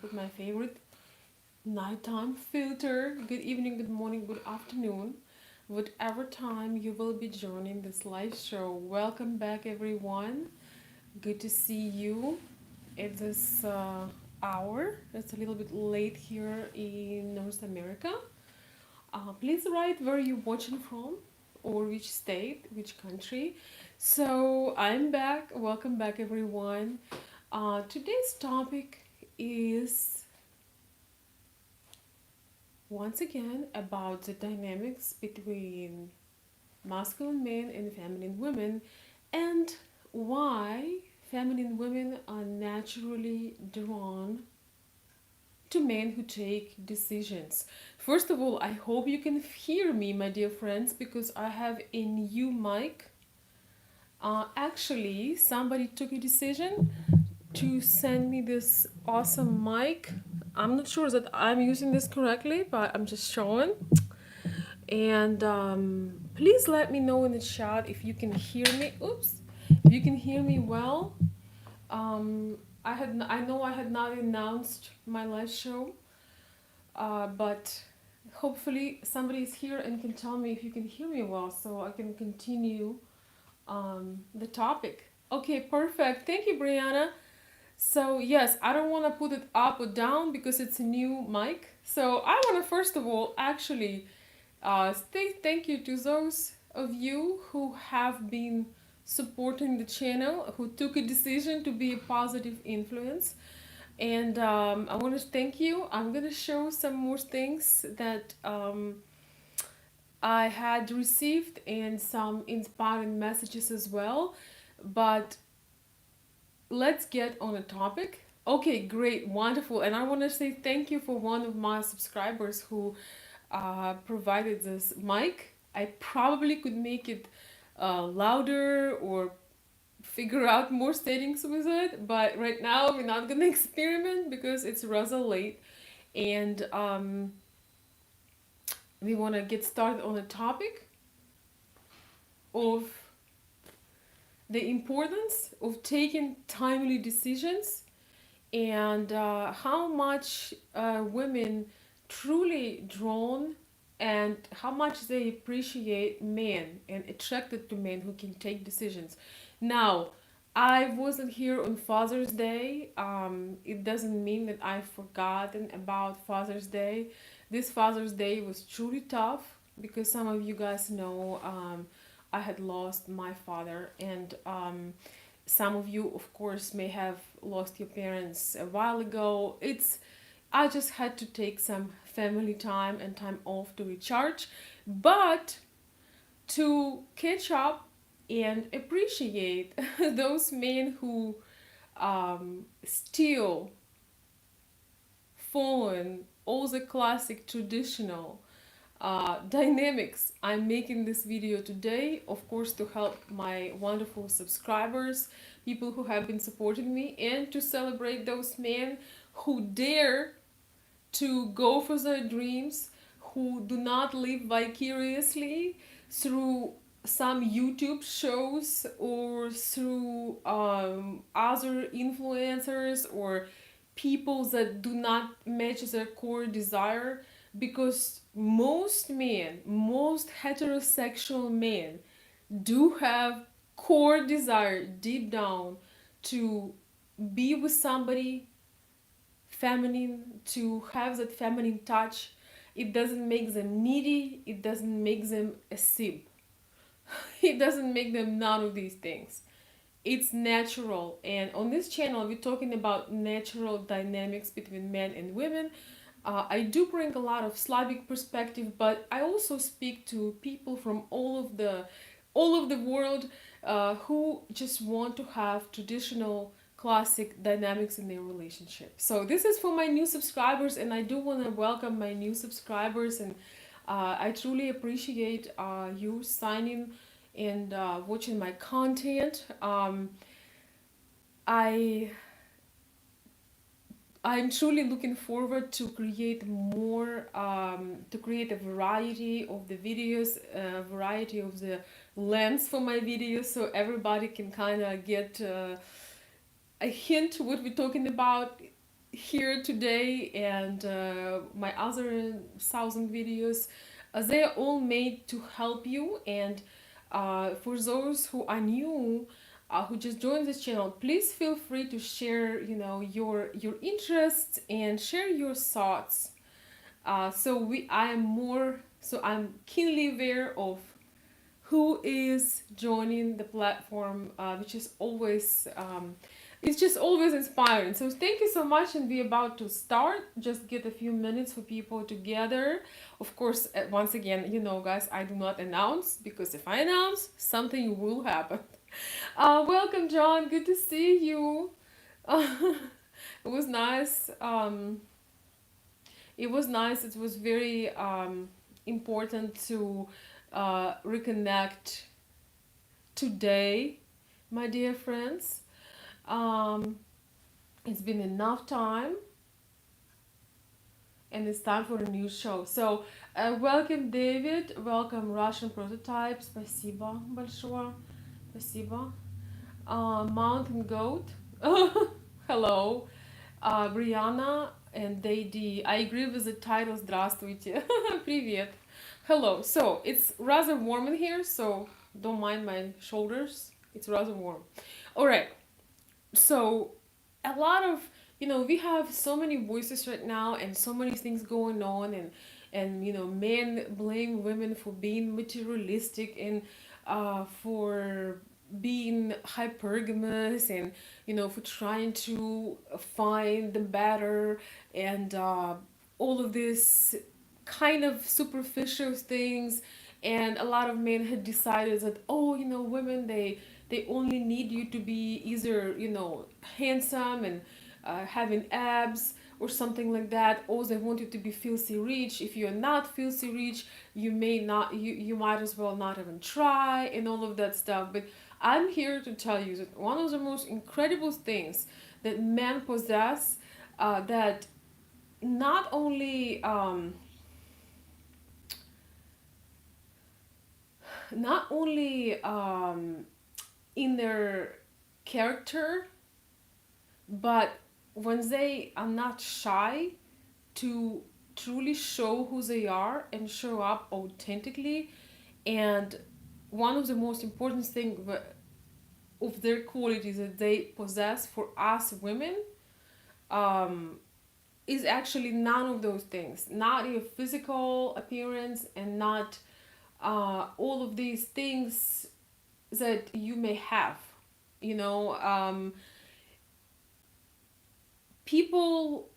with my favorite nighttime filter. Good evening, good morning, good afternoon. Whatever time you will be joining this live show. Welcome back, everyone. Good to see you at this hour. It's a little bit late here in North America. Please write where you're watching from or which state, which country. So I'm back. Welcome back, everyone. Today's topic is once again about the dynamics between masculine men and feminine women and why feminine women are naturally drawn to men who take decisions. First of all, I hope you can hear me, my dear friends, because I have a new mic. Actually, somebody took a decision to send me this awesome mic. I'm not sure that I'm using this correctly, but I'm just showing. And please let me know in the chat if you can hear me. Oops, if you can hear me well. I know I had not announced my live show, but hopefully somebody is here and can tell me if you can hear me well, so I can continue the topic. Okay, perfect. Thank you, Brianna. So yes, I don't want to put it up or down because it's a new mic. So I want to first of all actually say thank you to those of you who have been supporting the channel, who took a decision to be a positive influence. And I want to thank you. I'm going to show some more things that I had received and some inspiring messages as well. But let's get on a topic. Okay, great, wonderful. And I want to say thank you for one of my subscribers who provided this mic. I probably could make it louder or figure out more settings with it, but right now we're not gonna experiment because it's rather late, and we want to get started on the topic of the importance of taking timely decisions and how much women truly drawn and how much they appreciate men and attracted to men who can take decisions. Now, I wasn't here on Father's Day. It doesn't mean that I've forgotten about Father's Day. This Father's Day was truly tough because some of you guys know I had lost my father, and some of you, of course, may have lost your parents a while ago. I just had to take some family time and time off to recharge, but to catch up and appreciate those men who still following all the classic traditional dynamics. I'm making this video today, of course, to help my wonderful subscribers, people who have been supporting me, and to celebrate those men who dare to go for their dreams, who do not live vicariously through some YouTube shows or through other influencers or people that do not match their core desire, because most men, most heterosexual men, do have core desire deep down to be with somebody feminine, to have that feminine touch. It doesn't make them needy, it doesn't make them a simp, it doesn't make them none of these things. It's natural, and on this channel we're talking about natural dynamics between men and women. I do bring a lot of Slavic perspective, but I also speak to people from all of the world who just want to have traditional classic dynamics in their relationship. So this is for my new subscribers, and I do want to welcome my new subscribers, and I truly appreciate you signing and watching my content. I I'm truly looking forward to create more, to create a variety of the videos, a variety of the lengths for my videos, so everybody can kind of get a hint what we're talking about. here today and my other 1,000 videos, they are all made to help you. And for those who are new, who just joined this channel, please feel free to share, your interests and share your thoughts. I'm keenly aware of who is joining the platform, which is always it's just always inspiring. So thank you so much, and we're about to start. Just get a few minutes for people to gather. Of course, once again, guys, I do not announce, because if I announce, something will happen. Welcome, John. Good to see you. It was nice. It was nice. It was very important to reconnect today, my dear friends. Um, it's been enough time, and it's time for a new show. So, welcome, David. Welcome, Russian Prototype. Спасибо большое. Спасибо. Mountain Goat. Hello. Brianna and Dady. I agree with the title. Здравствуйте. Привет. Hello. So, it's rather warm in here, so don't mind my shoulders. It's rather warm. All right. So, a lot of, we have so many voices right now and so many things going on, and men blame women for being materialistic and for being hypergamous, and for trying to find the better, and all of this kind of superficial things. And a lot of men had decided that, oh, women, they only need you to be either handsome and having abs or something like that, or they want you to be filthy rich. If you're not filthy rich, you might as well not even try, and all of that stuff. But I'm here to tell you that one of the most incredible things that men possess, that not only in their character, but when they are not shy to truly show who they are and show up authentically. And one of the most important things of their qualities that they possess for us women, um, is actually none of those things. Not your physical appearance, and not all of these things that you may have. You know, people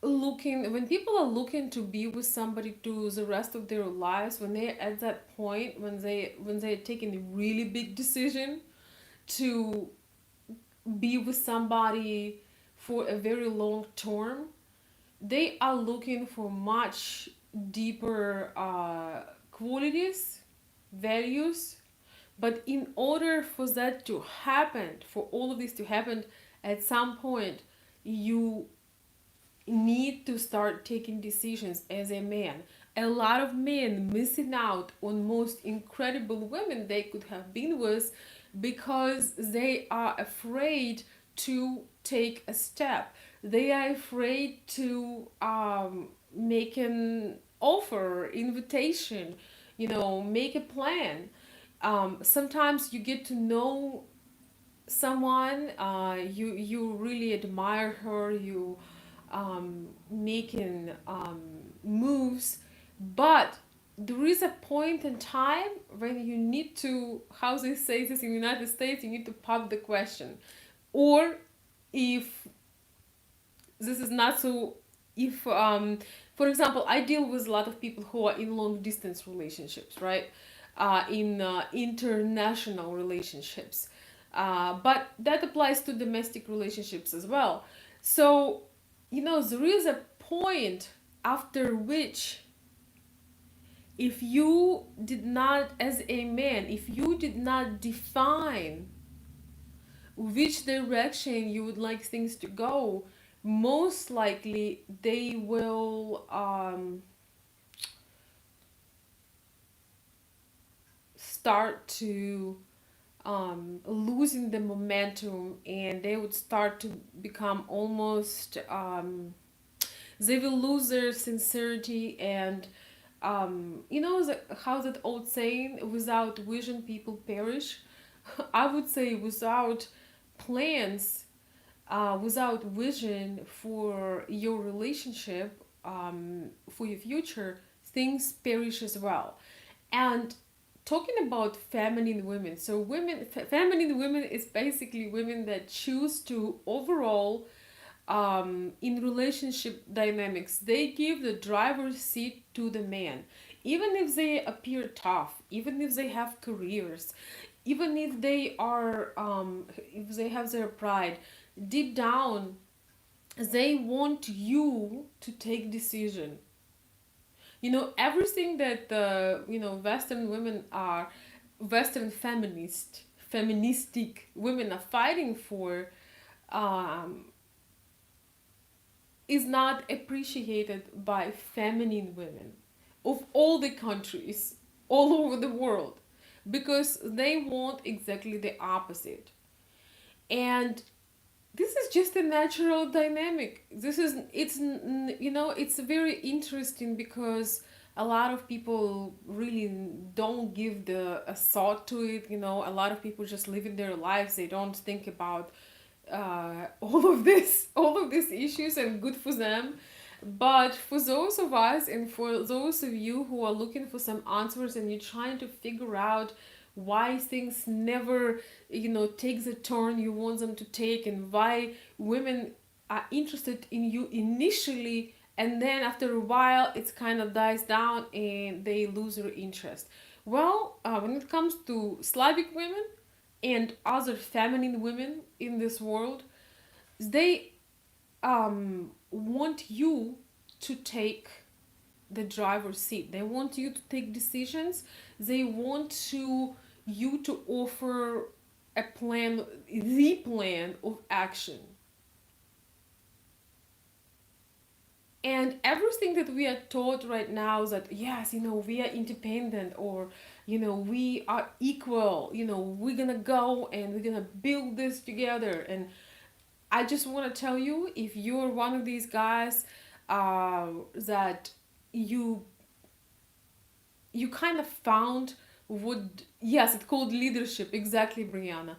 when people are looking to be with somebody to the rest of their lives, when they're at that point, when they're taking a really big decision to be with somebody for a very long term, they are looking for much deeper qualities, values. But in order for that to happen, for all of this to happen, at some point you need to start taking decisions as a man. A lot of men missing out on most incredible women they could have been with, because they are afraid to take a step. They are afraid to make an offer, invitation, make a plan. Sometimes you get to know someone, you really admire her, you making moves, but there is a point in time when you need to, how they say this in the United States, you need to pop the question. Or if this is not so, if for example, I deal with a lot of people who are in long distance relationships, right? In international relationships, but that applies to domestic relationships as well. So there is a point after which, if you did not, as a man, if you did not define which direction you would like things to go, most likely they will start to losing the momentum, and they would start to become almost they will lose their sincerity. And how that old saying, without vision people perish. I would say without plans, without vision for your relationship, for your future, things perish as well. And talking about feminine women, so feminine women is basically women that choose to overall, in relationship dynamics, they give the driver's seat to the man, even if they appear tough, even if they have careers, even if they are, if they have their pride. Deep down, they want you to take decision. Everything that the Western women are, Western feministic women are fighting for, um, is not appreciated by feminine women of all the countries all over the world, because they want exactly the opposite. And this is just a natural dynamic. It's very interesting, because a lot of people really don't give the a thought to it. A lot of people just live in their lives, they don't think about all of these issues, and good for them. But for those of us, and for those of you who are looking for some answers, and you're trying to figure out why things never take the turn you want them to take, and why women are interested in you initially, and then after a while it's kind of dies down and they lose their interest. Well, when it comes to Slavic women and other feminine women in this world, they want you to take the driver's seat. They want you to take decisions. They want you to offer a plan, the plan of action. And everything that we are taught right now is that, yes, we are independent, or we are equal, we're gonna go and we're gonna build this together. And I just want to tell you, if you're one of these guys, that you kind of found what, yes, it's called leadership, exactly, Brianna.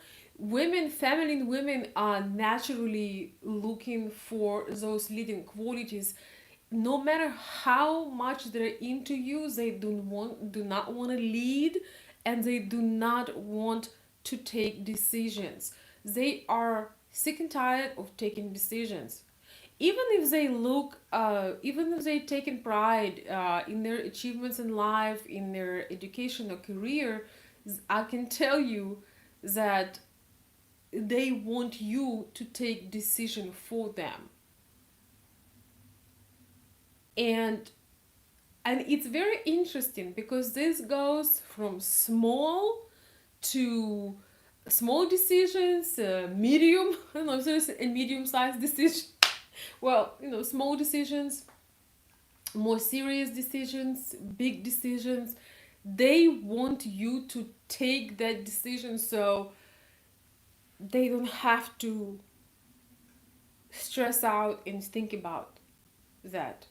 Feminine women are naturally looking for those leading qualities. No matter how much they're into you, they do not want to lead, and they do not want to take decisions. They are sick and tired of taking decisions. Even if they taken pride in their achievements in life, in their education or career, I can tell you that they want you to take decision for them. and and it's very interesting, because this goes from to small decisions, medium, I don't know if there's a medium sized decision. Well, small decisions, more serious decisions, big decisions. They want you to take that decision, so they don't have to stress out and think about that.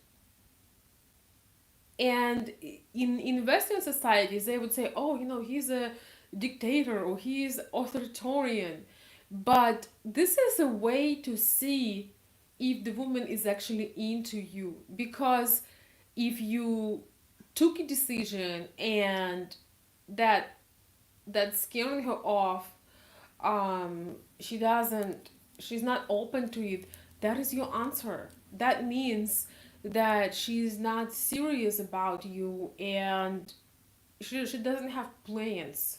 And in Western societies, they would say, oh, he's a dictator, or he's authoritarian. But this is a way to see if the woman is actually into you. Because if you took a decision and that that's scaring her off, she's not open to it, that is your answer. That means that she's not serious about you, and she doesn't have plans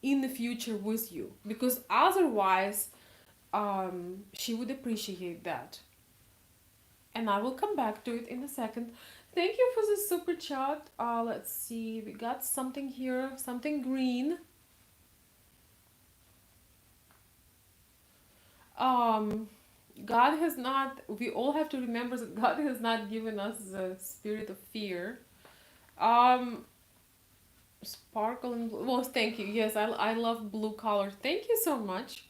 in the future with you, because otherwise she would appreciate that. And I will come back to it in a second. Thank you for the super chat. Let's see, we got something here, something green. um God has not, we all have to remember that God has not given us the spirit of fear. Um, Sparkle and blue. Well, thank you. Yes, I love blue color. Thank you so much.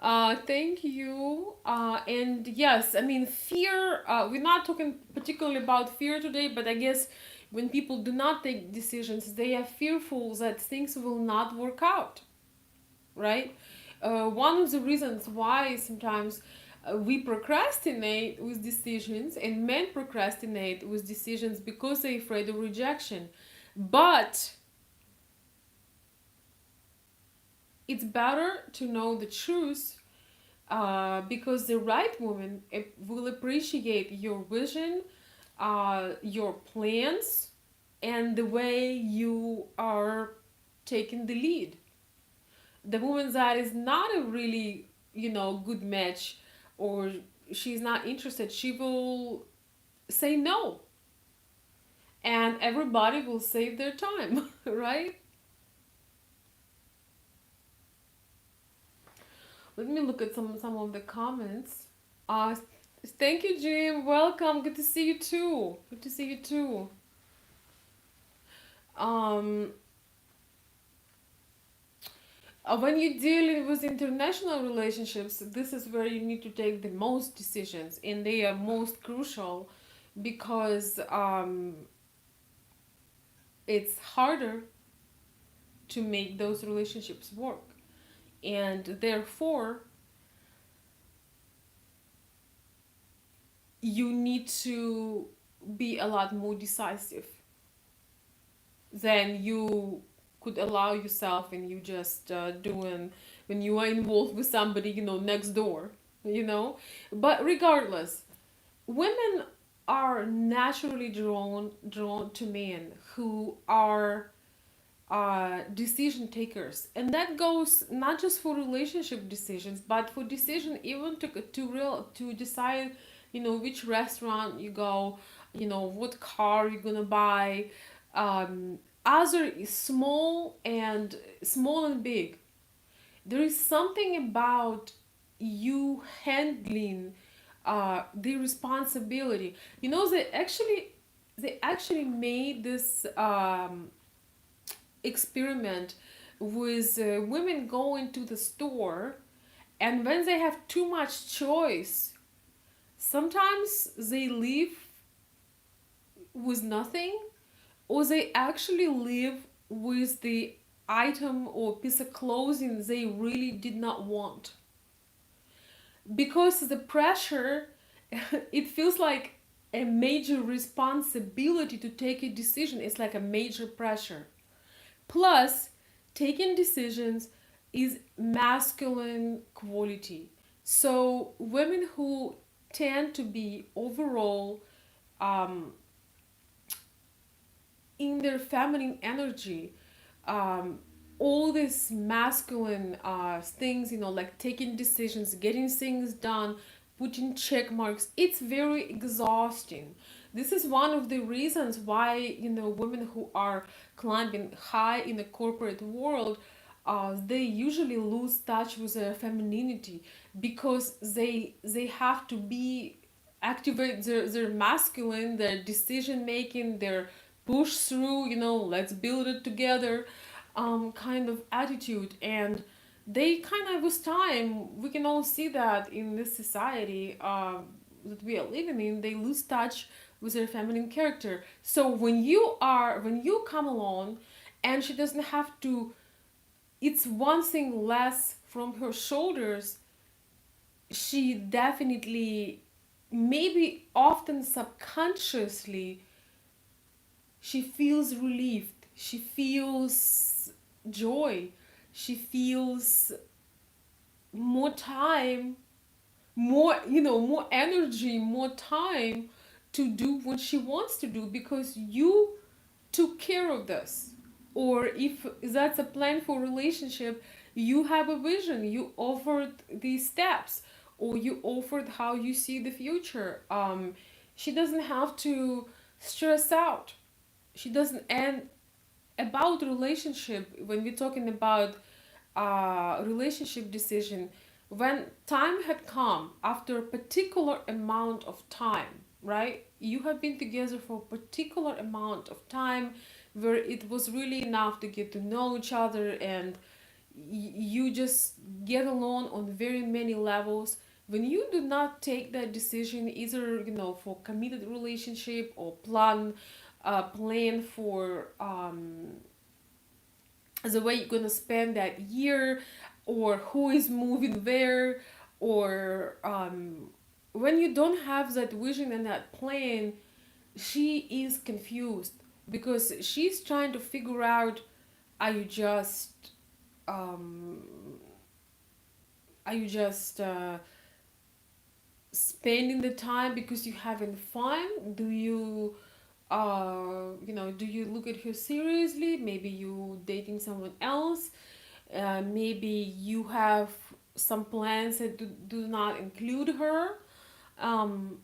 Thank you. And yes, I mean, fear, we're not talking particularly about fear today, but I guess when people do not take decisions, they are fearful that things will not work out, right? One of the reasons why sometimes we procrastinate with decisions, and men procrastinate with decisions because they're afraid of rejection. But it's better to know the truth, because the right woman will appreciate your vision, your plans, and the way you are taking the lead. The woman that is not a really, good match, or she's not interested, she will say no, and everybody will save their time. Right? Let me look at some of the comments. uh Thank you, Jim. Welcome. Good to see you too. Good to see you too. um when you're dealing with international relationships, this is where you need to take the most decisions, and they are most crucial because it's harder to make those relationships work, and therefore you need to be a lot more decisive than you could allow yourself when you just doing when you are involved with somebody, next door, you know but regardless, women are naturally drawn to men who are decision takers, and that goes not just for relationship decisions, but for decision even to decide, which restaurant you go, what car you're gonna buy, other small and big. There is something about you handling the responsibility. They actually made this experiment with women going to the store, and when they have too much choice, sometimes they leave with nothing, or they actually live with the item or piece of clothing they really did not want, because the pressure it feels like a major responsibility to take a decision. It's like a major pressure. Plus, taking decisions is masculine quality. So women who tend to be overall um, in their feminine energy, um, all these masculine things, like taking decisions, getting things done, putting check marks, it's very exhausting. This is one of the reasons why, women who are climbing high in the corporate world, they usually lose touch with their femininity, because they have to be activate their masculine, their decision making, their push through, let's build it together kind of attitude. And they kind of, with time, we can all see that in this society that we are living in, they lose touch with their feminine character. So when you come along, and she doesn't have to, it's one thing less from her shoulders, she definitely, maybe often subconsciously, she feels relieved, she feels joy, she feels more time, more energy, more time to do what she wants to do, because you took care of this. Or if that's a plan for relationship, you have a vision, you offered these steps, or you offered how you see the future. She doesn't have to stress out. She doesn't. And about relationship, when we're talking about relationship decision, when time had come, after a particular amount of time, right, you have been together for a particular amount of time, where it was really enough to get to know each other, and you just get along on very many levels. When you do not take that decision, either for committed relationship, or plan for the way you're gonna spend that year, or who is moving where, or when you don't have that vision and that plan, she is confused, because she's trying to figure out, are you just um, are you just spending the time because you're having fun? Do you look at her seriously? Maybe you dating someone else. Maybe you have some plans that do not include her. um,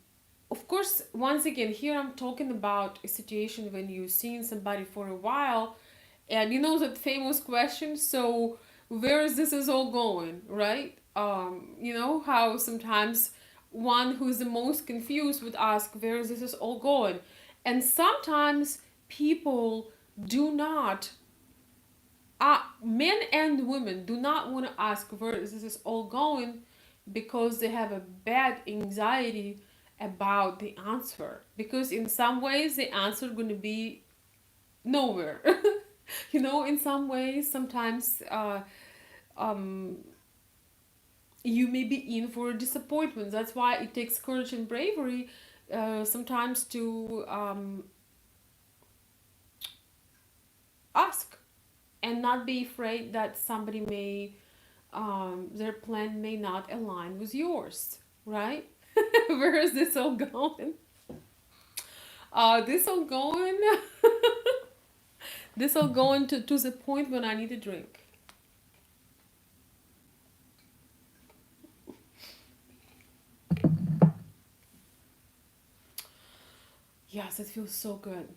of course, once again, here I'm talking about a situation when you've seen somebody for a while, and you know that famous question, so where is this is all going, right? You know how sometimes one who is the most confused would ask, where is this is all going? And sometimes people do not, men and women do not want to ask where is this all going, because they have a bad anxiety about the answer, because in some ways the answer going to be nowhere. In some ways, sometimes um, you may be in for a disappointment. That's why it takes courage and bravery sometimes to ask, and not be afraid that somebody may their plan may not align with yours, right? Where is this all going? This all going. This all going to the point when I need a drink. Yes, it feels so good.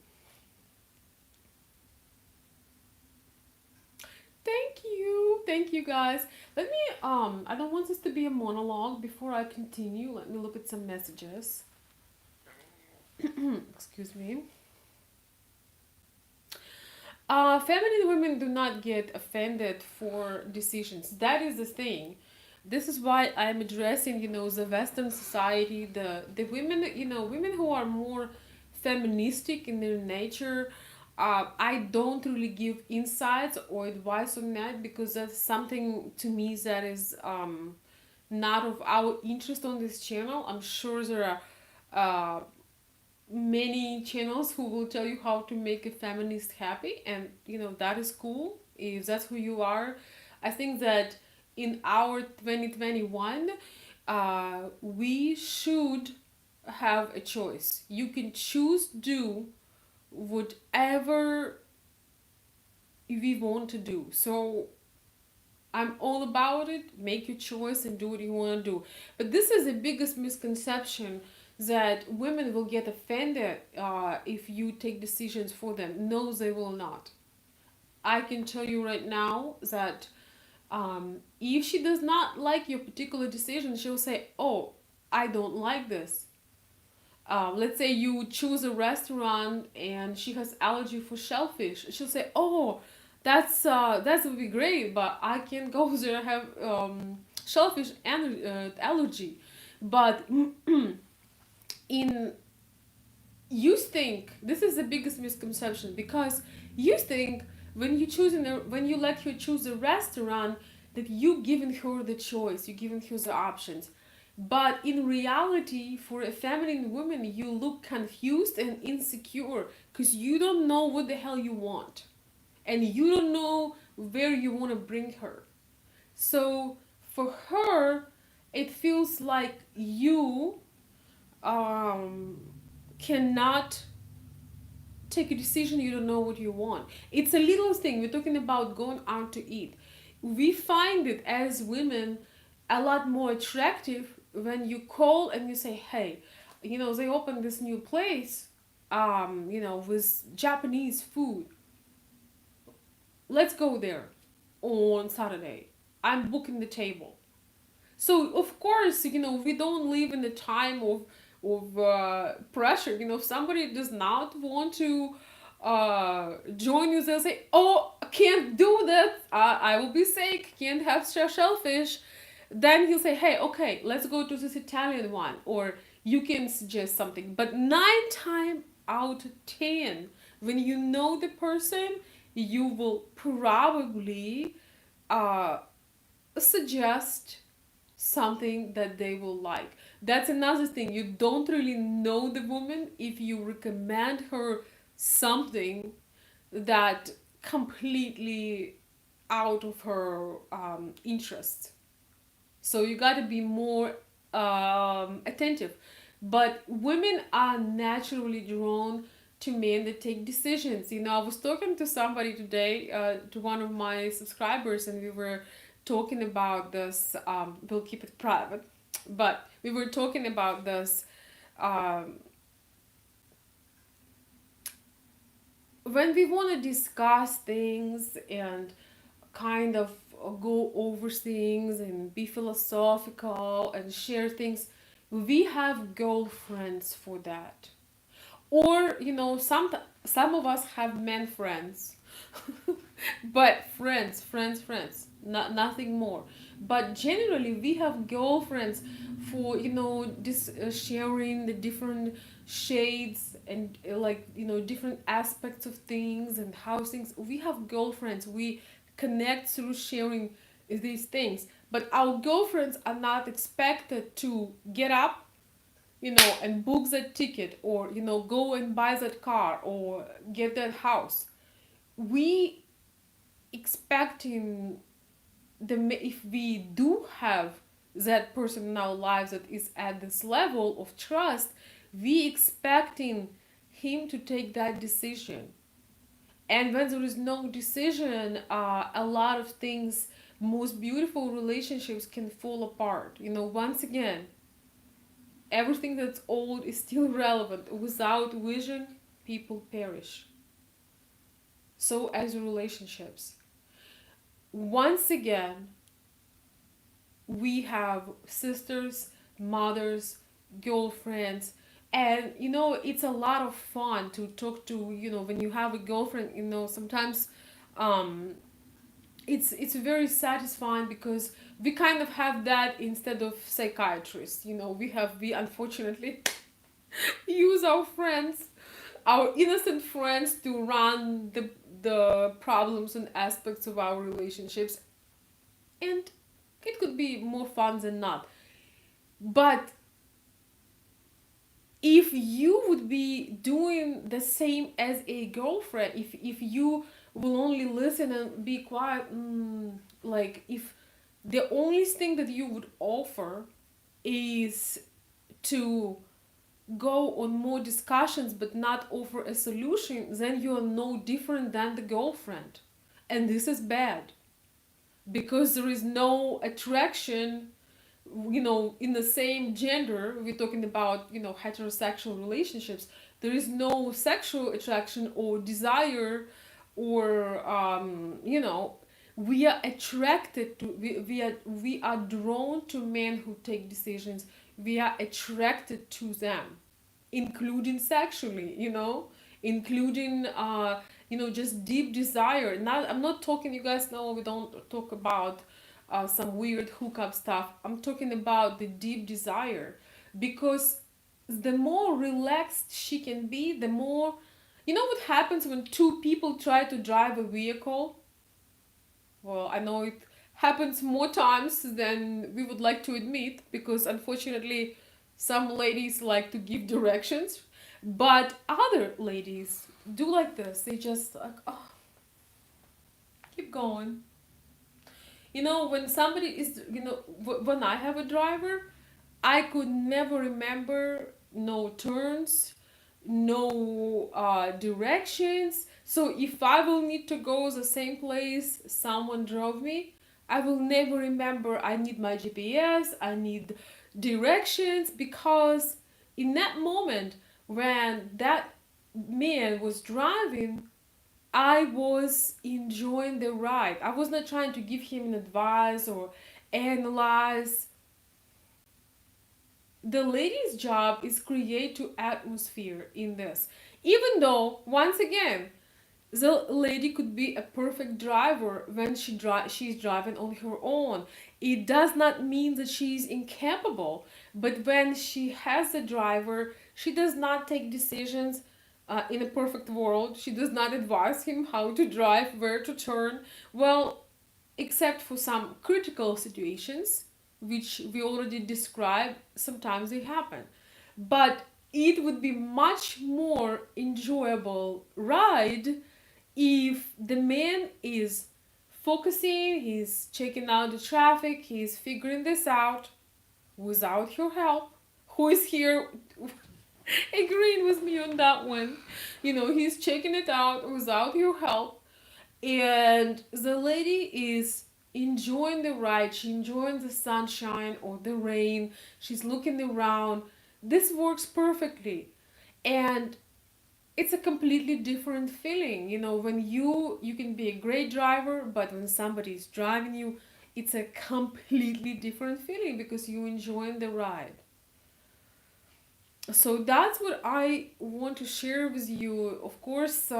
Thank you guys. Let me I don't want this to be a monologue. Before I continue, let me look at some messages. Excuse me. Feminine women do not get offended for decisions. That is the thing. This is why I'm addressing, the Western society, the women, women who are more feministic in their nature. I don't really give insights or advice on that, because that's something to me that is not of our interest on this channel. I'm sure there are many channels who will tell you how to make a feminist happy, and that is cool if that's who you are. I think that in our 2021, we should have a choice. You can choose do whatever we want to do. So I'm all about it. Make your choice and do what you want to do. But this is the biggest misconception, that women will get offended if you take decisions for them. No, they will not. I can tell you right now that if she does not like your particular decision, she'll say, "Oh, I don't like this." Let's say you choose a restaurant and she has allergy for shellfish. She'll say, "Oh, that would be great, but I can't go there. I have shellfish allergy." But in you think this is the biggest misconception, because you think when you let her choose a restaurant, that you giving her the choice, you giving her the options. But in reality, for a feminine woman, you look confused and insecure, because you don't know what the hell you want, and you don't know where you want to bring her. So for her, it feels like you um, cannot take a decision. You don't know what you want. It's a little thing. We're talking about going out to eat. We find it as women a lot more attractive when you call and you say, "Hey, they opened this new place, with Japanese food. Let's go there on Saturday. I'm booking the table." So of course, we don't live in the time of pressure. If somebody does not want to join you, they'll say, oh, can't do that, I will be sick, can't have shellfish. Then he'll say, hey, okay, let's go to this Italian one, or you can suggest something. But 9 times out of 10, when you know the person, you will probably uh, suggest something that they will like. That's another thing. You don't really know the woman if you recommend her something that completely out of her interest. So you got to be more attentive. But women are naturally drawn to men that take decisions. You know, I was talking to somebody today, to one of my subscribers, and we were talking about this. We'll keep it private, but we were talking about this. Um, when we want to discuss things and kind of go over things and be philosophical and share things, we have girlfriends for that. Or, you know, some of us have men friends. But friends, not nothing more. But generally we have girlfriends for, you know, this sharing the different shades and like, you know, different aspects of things and how things. We have girlfriends, we connect through sharing these things. But our girlfriends are not expected to get up, you know, and book that ticket, or, you know, go and buy that car or get that house. We expecting if we do have that person in our lives that is at this level of trust, we expecting him to take that decision. And when there is no decision, a lot of things, most beautiful relationships can fall apart. You know, once again, everything that's old is still relevant. Without vision, people perish. So as relationships, once again, we have sisters, mothers, girlfriends, and you know, it's a lot of fun to talk to. You know, when you have a girlfriend, you know, sometimes um it's very satisfying because we kind of have that instead of psychiatrists. You know, we unfortunately use our friends, our innocent friends, to run the problems and aspects of our relationships, and it could be more fun than not. But if you would be doing the same as a girlfriend, if you will only listen and be quiet, like if the only thing that you would offer is to go on more discussions but not offer a solution, then you are no different than the girlfriend. And this is bad because there is no attraction, you know, in the same gender. We're talking about, you know, heterosexual relationships. There is no sexual attraction or desire, or you know, we are attracted to, we are drawn to men who take decisions. We are attracted to them, including sexually, you know, including you know, just deep desire. Not, I'm not talking, you guys know we don't talk about some weird hookup stuff. I'm talking about the deep desire, because the more relaxed she can be, the more, you know what happens when two people try to drive a vehicle? Well, I know it happens more times than we would like to admit, because unfortunately some ladies like to give directions, but other ladies do like this. They just like, oh, keep going. You know, when somebody is, you know, when I have a driver, I could never remember no turns, no directions. So if I will need to go the same place someone drove me, I will never remember. I need my GPS, I need directions, because in that moment when that man was driving, I was enjoying the ride. I was not trying to give him an advice or analyze. the lady's job is create to atmosphere in this. Even though, once again, the lady could be a perfect driver when she's driving on her own. It does not mean that she's incapable, but when she has a driver, she does not take decisions. In a perfect world, she does not advise him how to drive, where to turn. Well, except for some critical situations, which we already described, sometimes they happen. But it would be much more enjoyable ride if the man is focusing, he's checking out the traffic, he's figuring this out without your help. Who is here agreeing with me on that one? You know, he's checking it out without your help, and the lady is enjoying the ride. She enjoying the sunshine or the rain. She's looking around. This works perfectly, and it's a completely different feeling. You know, when you can be a great driver, but when somebody is driving you, it's a completely different feeling because you enjoying the ride. So that's what I want to share with you. Of course,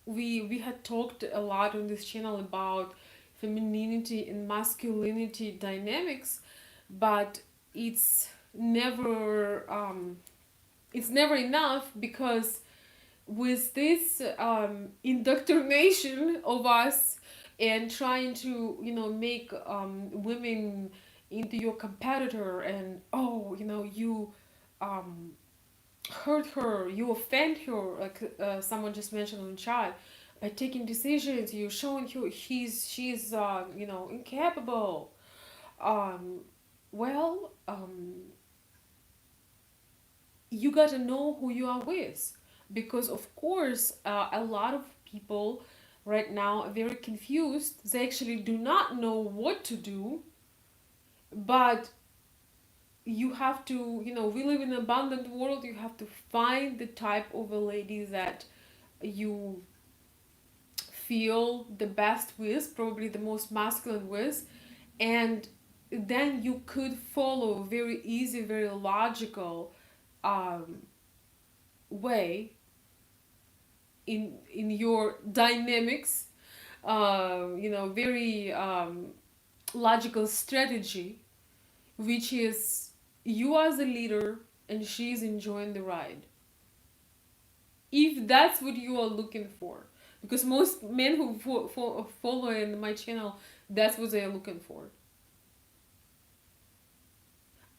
we had talked a lot on this channel about femininity and masculinity dynamics, but it's never it's never enough, because with this indoctrination of us and trying to, you know, make women into your competitor, and oh, you know, you um, hurt her, you offend her, like someone just mentioned on chat, by taking decisions, you're showing her she's you know, incapable. Um, well, you got to know who you are with, because of course a lot of people right now are very confused. They actually do not know what to do, but you have to, you know, we live in an abundant world. You have to find the type of a lady that you feel the best with, probably the most masculine with, and then you could follow very easy, very logical um, way in your dynamics, you know, very logical strategy, which is you as a leader and she's enjoying the ride, if that's what you are looking for. Because most men who follow in my channel, that's what they are looking for.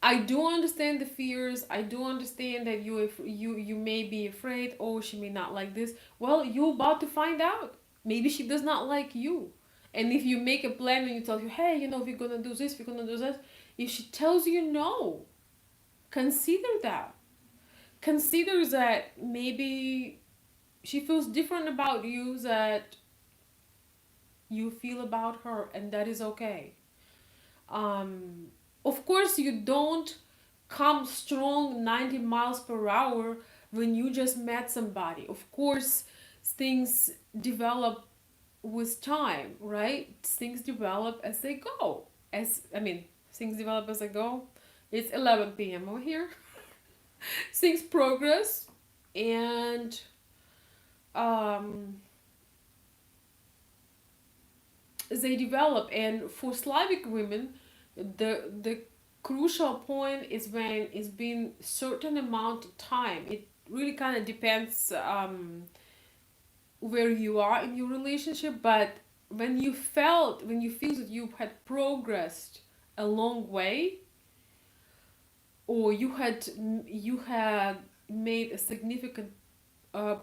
I do understand the fears. I do understand that you may be afraid. Oh, she may not like this. Well, you're about to find out. Maybe she does not like you. And if you make a plan and you tell her, hey, you know, we're gonna do this, we're gonna do that. If she tells you no, consider that. Consider that maybe she feels different about you that you feel about her, and that is okay. Um, of course, you don't come strong 90 miles per hour when you just met somebody. Of course, things develop with time, right? Things develop as they go. As I mean, things develop as they go. It's 11 p.m. over here. Things progress, and um, they develop. And for Slavic women, the crucial point is when it's been certain amount of time. It really kind of depends where you are in your relationship, but when you feel that you had progressed a long way, or you had made a significant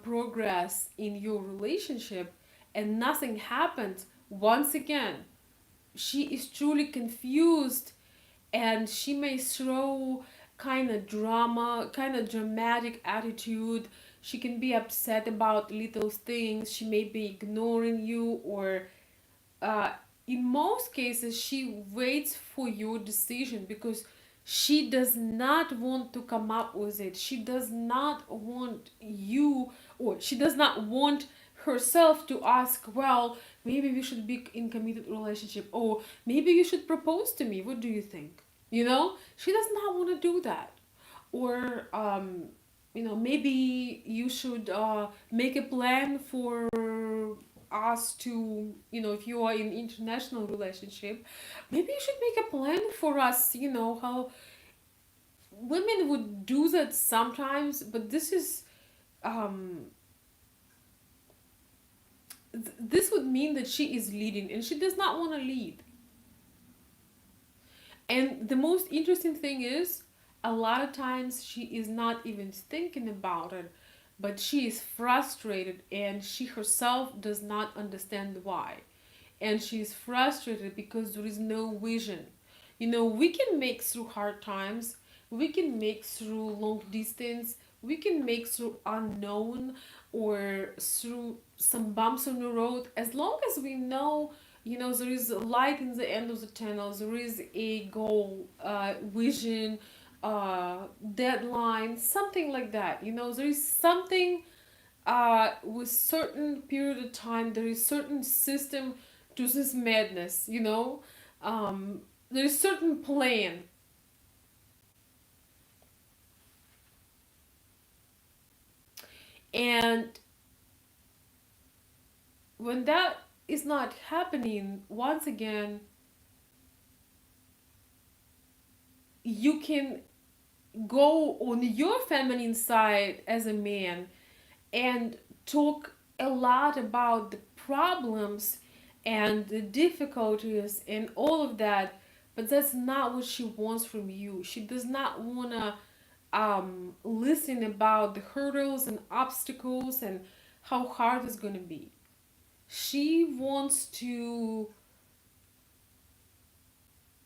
progress in your relationship, and nothing happened, once again she is truly confused, and she may throw kind of dramatic attitude. She can be upset about little things. She may be ignoring you, or uh, in most cases, she waits for your decision because she does not want to come up with it. She does not want you, or she does not want herself to ask, well, maybe we should be in committed relationship, or maybe you should propose to me. What do you think? She does not want to do that. Or maybe you should make a plan for us to, if you are in international relationship, maybe you should make a plan for us, how women would do that sometimes, but um this would mean that she is leading and she does not want to lead. And the most interesting thing is, a lot of times she is not even thinking about it, but she is frustrated and she herself does not understand why. And she's frustrated because there is no vision. We can make through hard times, we can make through long distance, we can make through unknown or through some bumps on the road, as long as we know, there is a light in the end of the tunnel, there is a goal, vision, deadline, something like that. There is something, with certain period of time, there is certain system to this madness. There is certain plan. And when that is not happening, once again, you can go on your feminine side as a man and talk a lot about the problems and the difficulties and all of that, but that's not what she wants from you. She does not want to listen about the hurdles and obstacles and how hard it's going to be. She wants to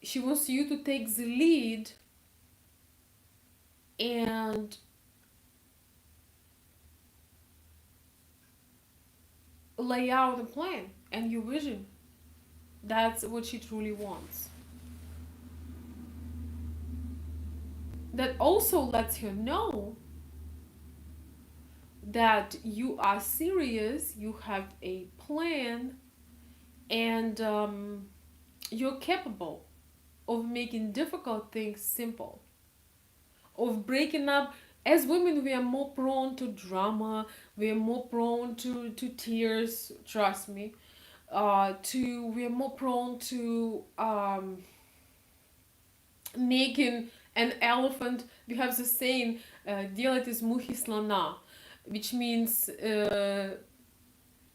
she wants you to take the lead and lay out a plan and your vision. That's what she truly wants. That also lets her know that you are serious, you have a plan, and you're capable of making difficult things simple, of breaking up. As women, we are more prone to drama, we are more prone to tears, trust me. We are more prone to making an elephant. We have the saying, делать из мухи слона, which means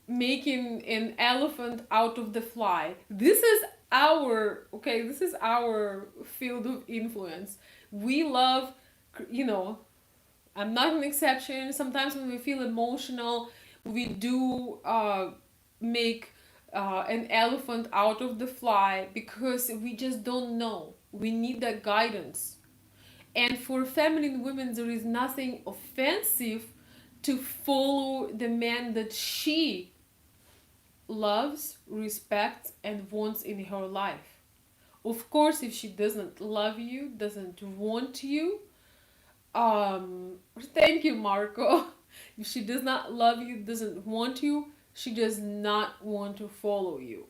making an elephant out of the fly. This is our field of influence. We love, you know, I'm not an exception. Sometimes when we feel emotional, we do make an elephant out of the fly because we just don't know. We need that guidance. And for feminine women, there is nothing offensive to follow the man that she loves, respects, and wants in her life. Of course, if she doesn't love you, doesn't want you, thank you, Marco. If she does not love you, doesn't want you, she does not want to follow you.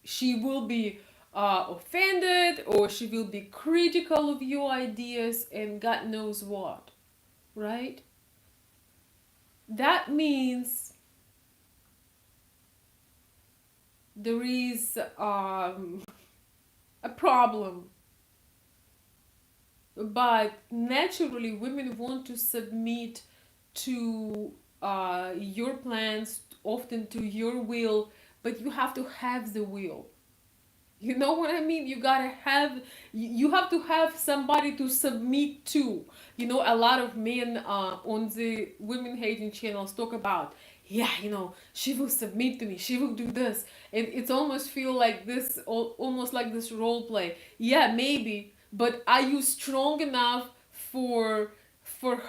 She will be offended, or she will be critical of your ideas and God knows what, right? That means there is a problem. But naturally, women want to submit to your plans, often to your will, but you have to have the will. You know what I mean? You have to have somebody to submit to. A lot of men on the women hating channels talk about, yeah, she will submit to me, she will do this. And it's almost feel like this, almost like this role play. Yeah, maybe, but are you strong enough for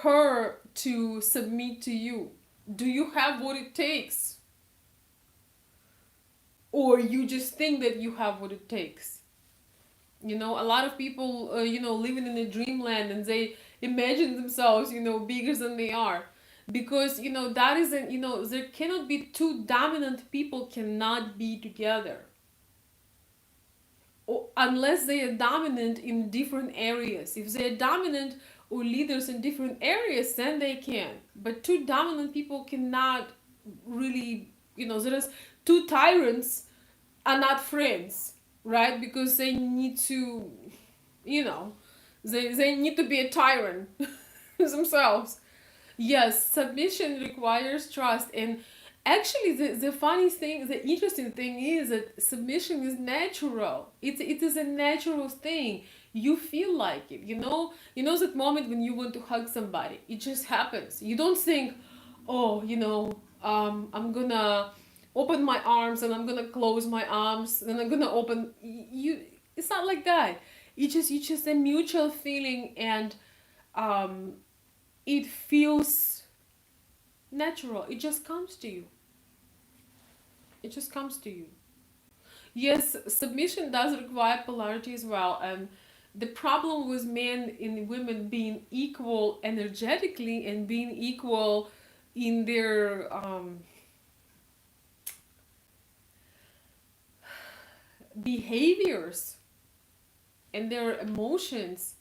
her to submit to you? Do you have what it takes? Or you just think that you have what it takes? A lot of people, living in a dreamland, and they imagine themselves, bigger than they are. Because, that isn't, there cannot be two dominant people cannot be together. unless they are dominant in different areas. If they're dominant or leaders in different areas, then they can. But two dominant people cannot really, there's two tyrants are not friends, right? Because they need to, you know, they need to be a tyrant themselves. Yes, submission requires trust. And actually, the funny thing, the interesting thing is that submission is natural. It is a natural thing. You feel like it. That moment when you want to hug somebody. It just happens. You don't think, oh, I'm gonna open my arms and I'm gonna close my arms and I'm gonna open you. It's not like that. It's just a mutual feeling, and um, it feels natural. It just comes to you. It just comes to you. Yes, submission does require polarity as well. And the problem with men and women being equal energetically and being equal in their behaviors and their emotions,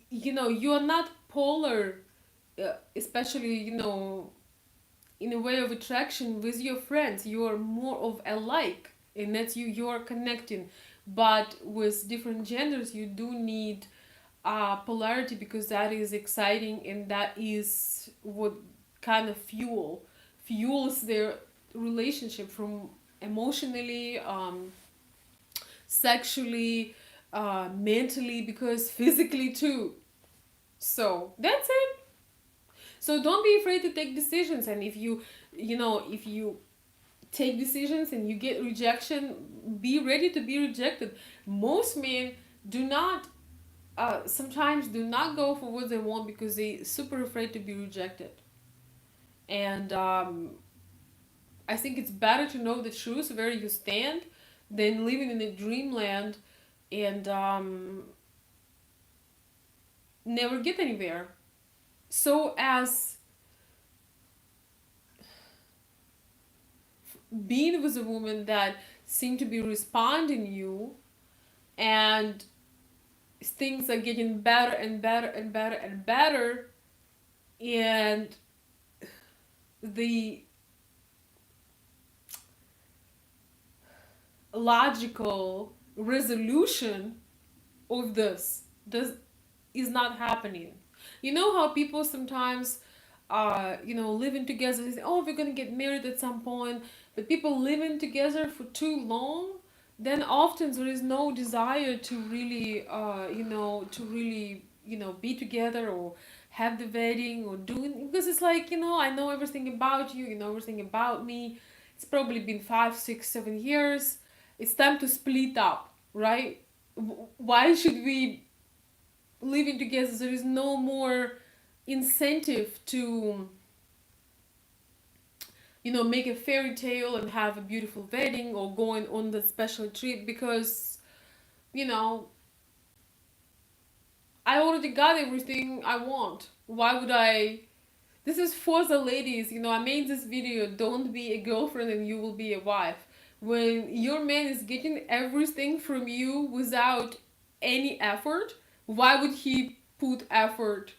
you are not polar, especially, in a way of attraction with your friends. You are more of alike, and that's you're connecting. But with different genders, you do need polarity, because that is exciting, and that is what kind of fuels their relationship, from emotionally, sexually, mentally, because physically too. So that's it. So don't be afraid to take decisions. And if you take decisions and you get rejection, be ready to be rejected. Most men do not, sometimes do not go for what they want because they super afraid to be rejected. And I think it's better to know the truth where you stand than living in a dreamland and never get anywhere. So as being with a woman that seem to be responding you, and things are getting better and better and better and better, and the logical resolution of this is not happening. You know how people sometimes living together, they say, oh, we're gonna get married at some point. But people living together for too long, then often there is no desire to really be together, or have the wedding, or doing, because it's like, I know everything about you, you know everything about me. It's probably been 5, 6, 7 years. It's time to split up, right? Why should we living together? There is no more incentive to make a fairy tale and have a beautiful wedding, or going on the special trip, because you know I already got everything I want. Why would I? This is for the ladies. I made this video, don't be a girlfriend and you will be a wife. When your man is getting everything from you without any effort, why would he put effort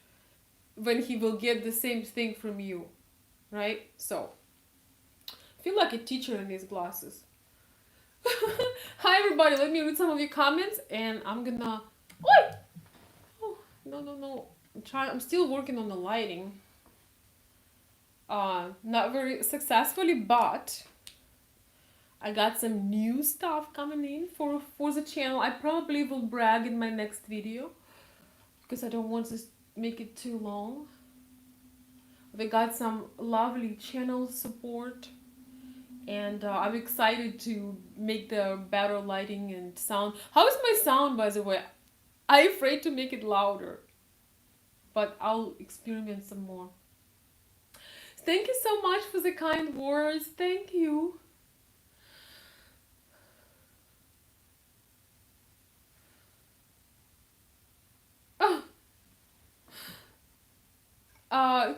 when he will get the same thing from you? Right? So, I feel like a teacher in these glasses. Hi everybody, let me read some of your comments, and I'm gonna... Oi! Oh, no. I'm still working on the lighting. Not very successfully, but I got some new stuff coming in for the channel. I probably will brag in my next video, because I don't want to make it too long. We got some lovely channel support, and I'm excited to make the better lighting and sound. How is my sound, by the way? I'm afraid to make it louder, but I'll experiment some more. Thank you so much for the kind words. Thank you.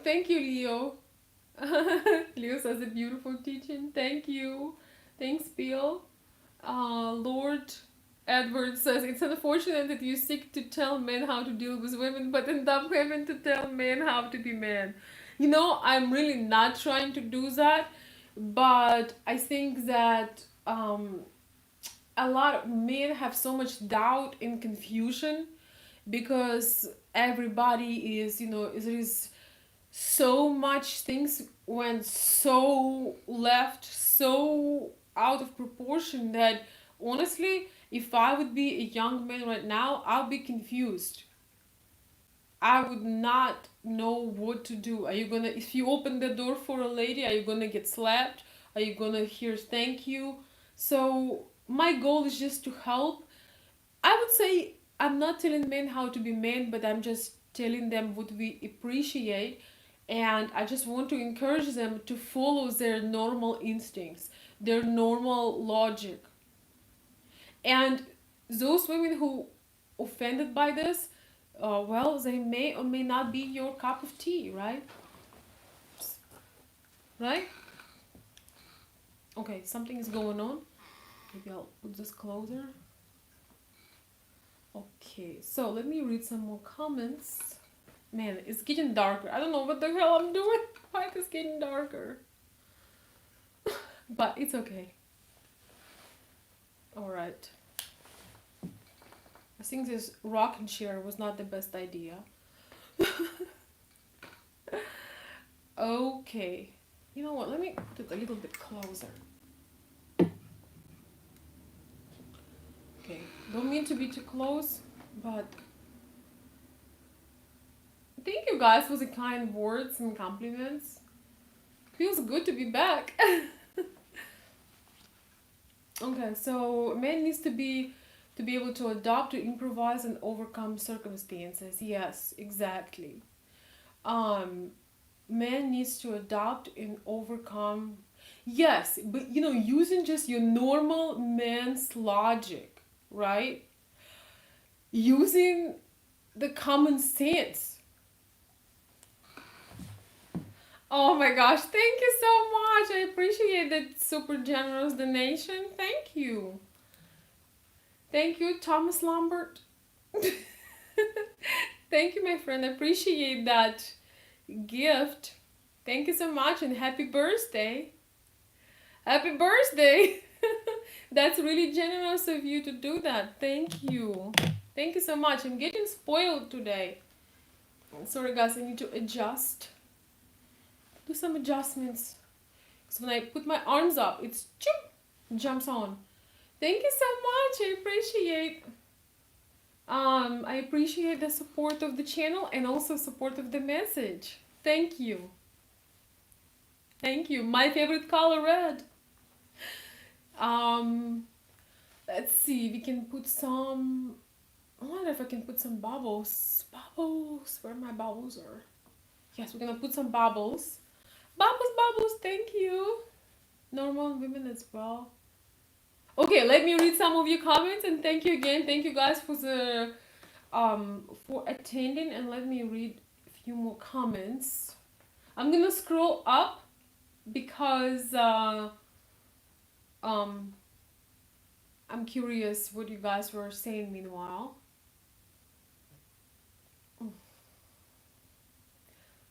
Thank you, Leo. Leo says a beautiful teaching. Thank you. Thanks, Bill. Lord Edward says, it's unfortunate that you seek to tell men how to deal with women, but end up having to tell men how to be men. You know, I'm really not trying to do that, but I think that a lot of men have so much doubt and confusion because everybody is, there is so much things went so left, so out of proportion that honestly, if I would be a young man right now, I'll be confused. I would not know what to do. Are you gonna, if you open the door for a lady, are you gonna get slapped? Are you gonna hear thank you? So, my goal is just to help. I would say I'm not telling men how to be men, but I'm just telling them what we appreciate. And I just want to encourage them to follow their normal instincts, their normal logic. And those women who offended by this, well, they may or may not be your cup of tea, right? Right? Okay, something is going on. Maybe I'll put this closer. Okay, so let me read some more comments. Man, it's getting darker. I don't know what the hell I'm doing. Why is it getting darker? But it's okay. Alright. I think this rocking chair was not the best idea. Okay. You know what? Let me put it a little bit closer. Okay. Don't mean to be too close, but thank you guys for the kind words and compliments. Feels good to be back. Okay, so man needs to be able to adapt, to improvise, and overcome circumstances. Yes, exactly. Man needs to adapt and overcome. Yes, but using just your normal man's logic, right? Using the common sense. Oh my gosh, thank you so much. I appreciate that super generous donation. Thank you. Thank you, Thomas Lambert. Thank you, my friend. I appreciate that gift. Thank you so much and happy birthday. Happy birthday. That's really generous of you to do that. Thank you. Thank you so much. I'm getting spoiled today. Sorry guys, I need to adjust. Do some adjustments. So when I put my arms up, it's jumps on. Thank you so much. I appreciate the support of the channel and also support of the message. Thank you. Thank you. My favorite color, red. Let's see. We can put some. I wonder if I can put some bubbles. Bubbles. Where my bubbles are? Yes, we're gonna put some bubbles. Bubbles. Thank you. Normal women as well. Okay, let me read some of your comments and thank you again. Thank you guys for the for attending, and let me read a few more comments. I'm gonna scroll up because I'm curious what you guys were saying meanwhile.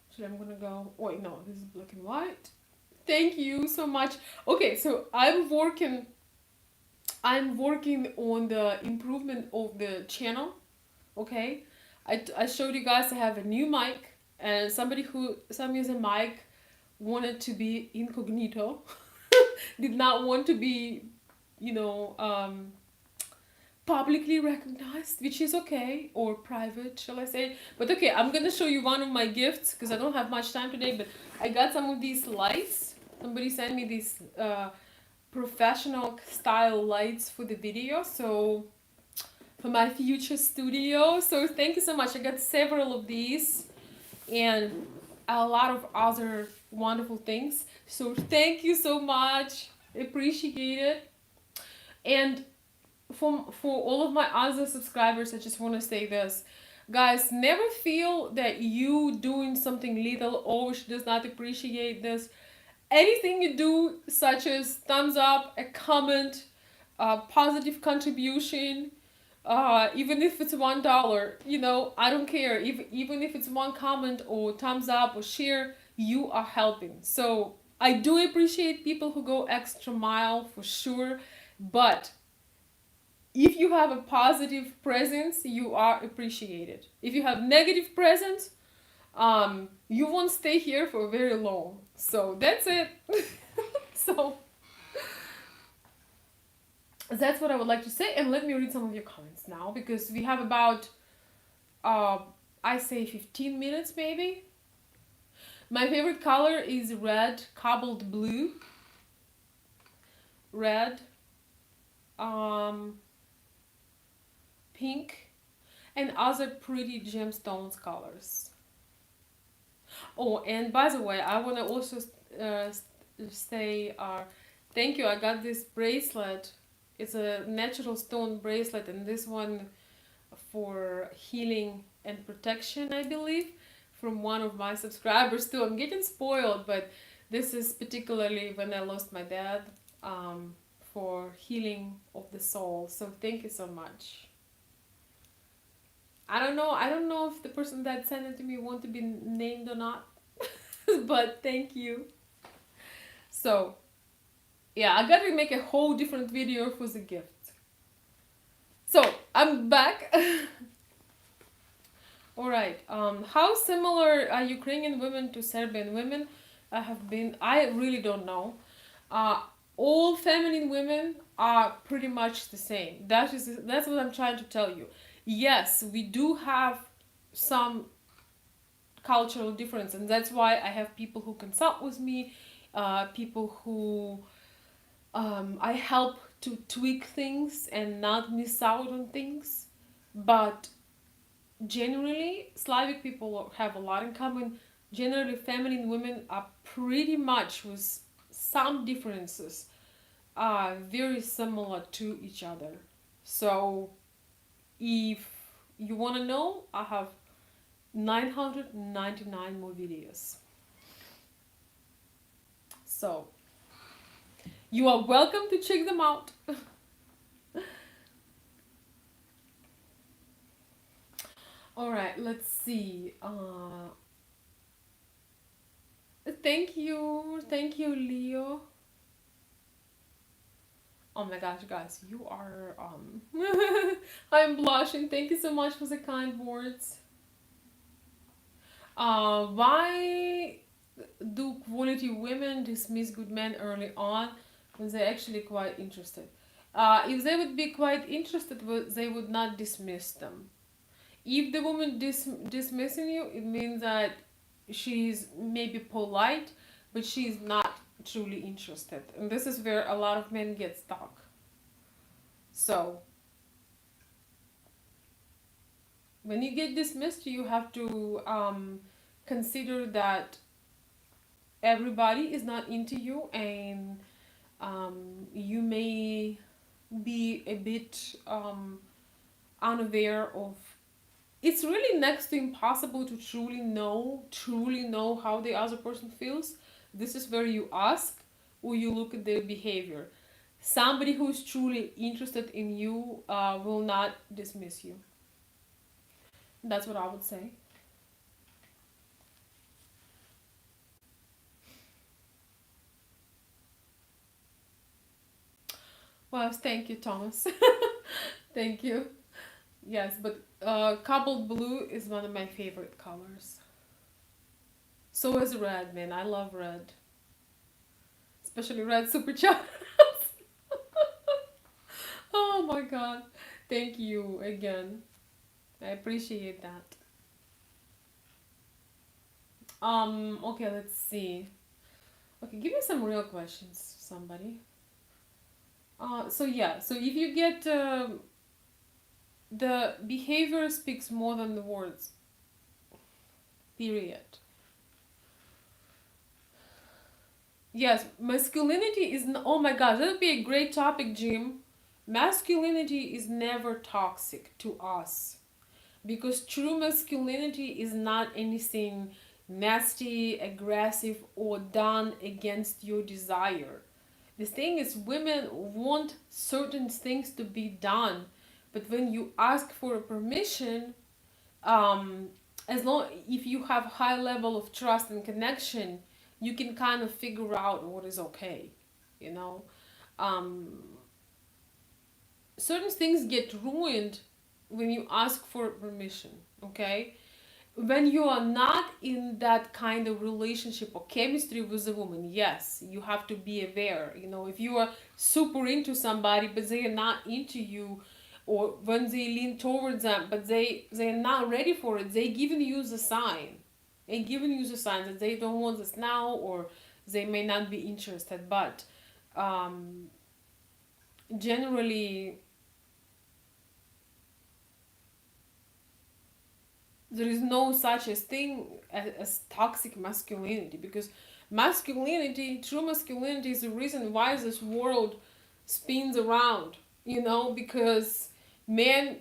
Actually, I'm gonna go. Wait, no, this is black and white. Thank you so much. Okay, so I'm working on the improvement of the channel. Okay, I showed you guys I have a new mic, and somebody who sent me the mic wanted to be incognito. Did not want to be, publicly recognized, which is okay, or private, shall I say. But okay, I'm gonna show you one of my gifts because I don't have much time today, but I got some of these lights. Somebody sent me these professional style lights for the video, so for my future studio. So thank you so much. I got several of these and a lot of other wonderful things. So thank you so much. Appreciate it. And for all of my other subscribers, I just want to say this. Guys, never feel that you doing something little or she does not appreciate this. Anything you do, such as thumbs up, a comment, positive contribution, even if it's $1, I don't care. Even if it's one comment or thumbs up or share, you are helping. So I do appreciate people who go extra mile for sure, but if you have a positive presence, you are appreciated. If you have negative presence, you won't stay here for very long. So that's it. So that's what I would like to say. And let me read some of your comments now, because we have about, I say 15 minutes maybe. My favorite color is red, cobalt blue, red, pink, and other pretty gemstones colors. Oh, and by the way, I want to also say thank you. I got this bracelet. It's a natural stone bracelet, and this one for healing and protection, I believe, from one of my subscribers too. I'm getting spoiled, but this is particularly when I lost my dad, for healing of the soul. So thank you so much. I don't know if the person that sent it to me want to be named or not, but thank you. So yeah, I gotta make a whole different video for the gift. So I'm back. All right. How similar are Ukrainian women to Serbian women? I really don't know. All feminine women are pretty much the same. That's what I'm trying to tell you. Yes, we do have some cultural difference, and that's why I have people who consult with me, people who I help to tweak things and not miss out on things. But generally, Slavic people have a lot in common. Generally, feminine women are pretty much, with some differences, very similar to each other. So if you want to know, I have 999 more videos. So you are welcome to check them out. All right, let's see. Thank you, Leo. Oh my gosh, guys, you are I'm blushing. Thank you so much for the kind words. Why do quality women dismiss good men early on when they're actually quite interested? If they would be quite interested, they would not dismiss them. If the woman dismissing you, it means that she's maybe polite, but she's not truly interested. And this is where a lot of men get stuck. So when you get dismissed, you have to consider that everybody is not into you, and you may be a bit unaware of. It's really next to impossible to truly know how the other person feels. This is where you ask or you look at their behavior. Somebody who is truly interested in you will not dismiss you. That's what I would say. Well, thank you, Thomas. Thank you. Yes, but cobalt blue is one of my favorite colors. So is red, man. I love red. Especially red supercharged. Oh my god. Thank you again. I appreciate that. Okay, let's see. Okay, give me some real questions, somebody. So yeah, so if you get the behavior speaks more than the words. Period. Yes, masculinity is. Oh my gosh, that would be a great topic, Jim. Masculinity is never toxic to us, because true masculinity is not anything nasty, aggressive, or done against your desire. The thing is, women want certain things to be done, but when you ask for permission, um, as long if you have high level of trust and connection, you can kind of figure out what is okay, you know. Um, Certain things get ruined when you ask for permission. Okay, when you are not in that kind of relationship or chemistry with a woman, yes, you have to be aware. You know, if you are super into somebody but they are not into you, or when they lean towards them but they're not ready for it, they giving you the sign, and giving you the sign that they don't want this now, or they may not be interested. But um, generally there is no such a thing as toxic masculinity, because masculinity, true masculinity, is the reason why this world spins around, you know, because men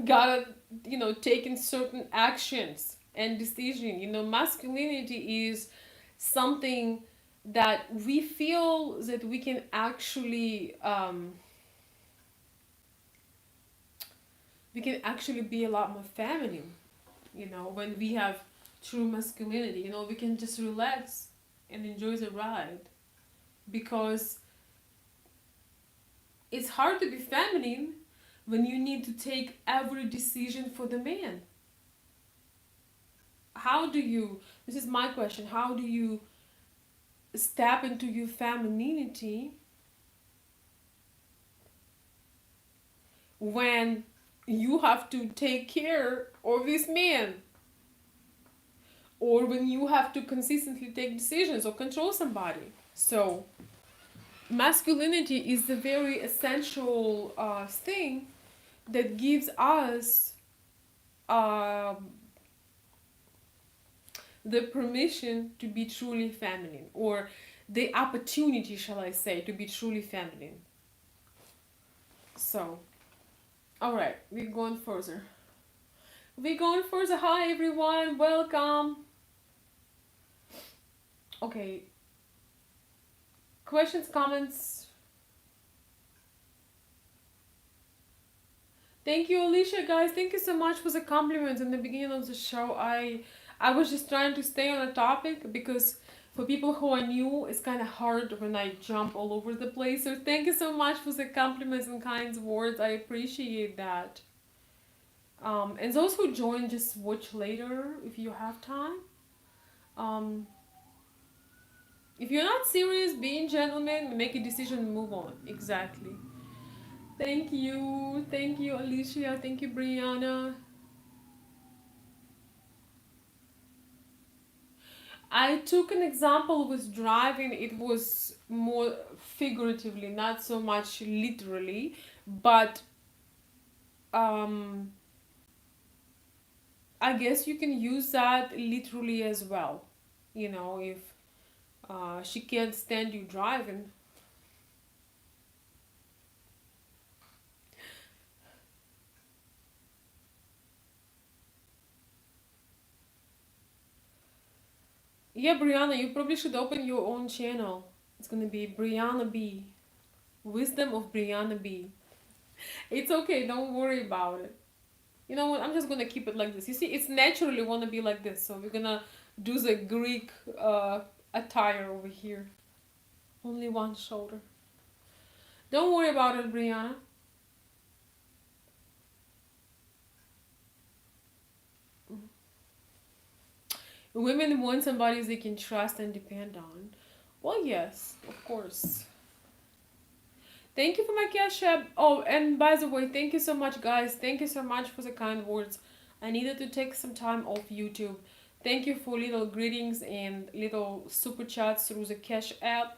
gotta, you know, taking certain actions and decision. You know, masculinity is something that we feel that we can actually be a lot more feminine, you know, when we have true masculinity. You know, we can just relax and enjoy the ride, because it's hard to be feminine when you need to take every decision for the man. How do you, this is my question, how do you step into your femininity when you have to take care of this man, or when you have to consistently take decisions or control somebody? So masculinity is the very essential thing that gives us uh, the permission to be truly feminine, or the opportunity, shall I say, to be truly feminine. So, all right, we're going further. We're going further. Hi, everyone. Welcome. Okay. Questions, comments? Thank you, Alicia, guys. Thank you so much for the compliments in the beginning of the show. I was just trying to stay on a topic, because for people who are new, it's kind of hard when I jump all over the place. So thank you so much for the compliments and kind words. I appreciate that. And those who join, just watch later if you have time. Um, if you're not serious, being gentleman, make a decision and move on. Exactly. Thank you. Thank you, Alicia. Thank you, Brianna. I took an example with driving. It was more figuratively, not so much literally, but um, I guess you can use that literally as well. You know, if she can't stand you driving. Yeah, Brianna, you probably should open your own channel. It's gonna be Brianna B. Wisdom of Brianna B. It's okay, don't worry about it. You know what? I'm just gonna keep it like this. You see, it's naturally wanna be like this, so we're gonna do the Greek attire over here. Only one shoulder. Don't worry about it, Brianna. Women want somebody they can trust and depend on. Well, yes, of course. Thank you for my cash app. Oh, and by the way, thank you so much, guys. Thank you so much for the kind words. I needed to take some time off YouTube. Thank you for little greetings and little super chats through the cash app.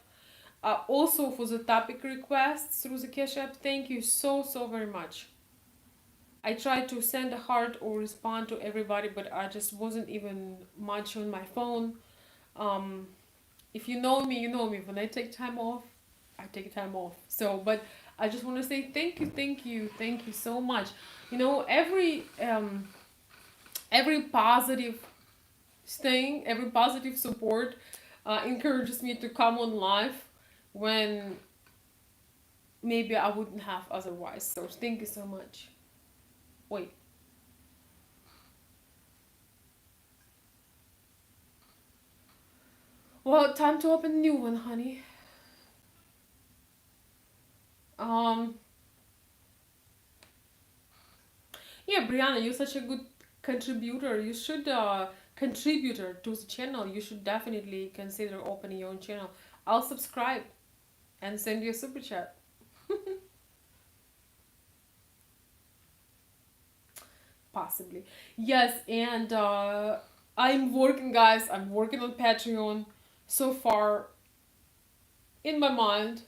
Also for the topic requests through the cash app. Thank you so very much. I tried to send a heart or respond to everybody, but I just wasn't even much on my phone. Um, if you know me, you know me. When I take time off, I take time off. So, but I just want to say thank you so much. You know, every positive thing, every positive support encourages me to come on live when maybe I wouldn't have otherwise. So thank you so much. Wait. Well, time to open a new one, honey. Um, yeah, Brianna, you're such a good contributor. You should contributor to the channel. You should definitely consider opening your own channel. I'll subscribe and send you a super chat. Possibly. Yes, and I'm working, guys. I'm working on Patreon so far in my mind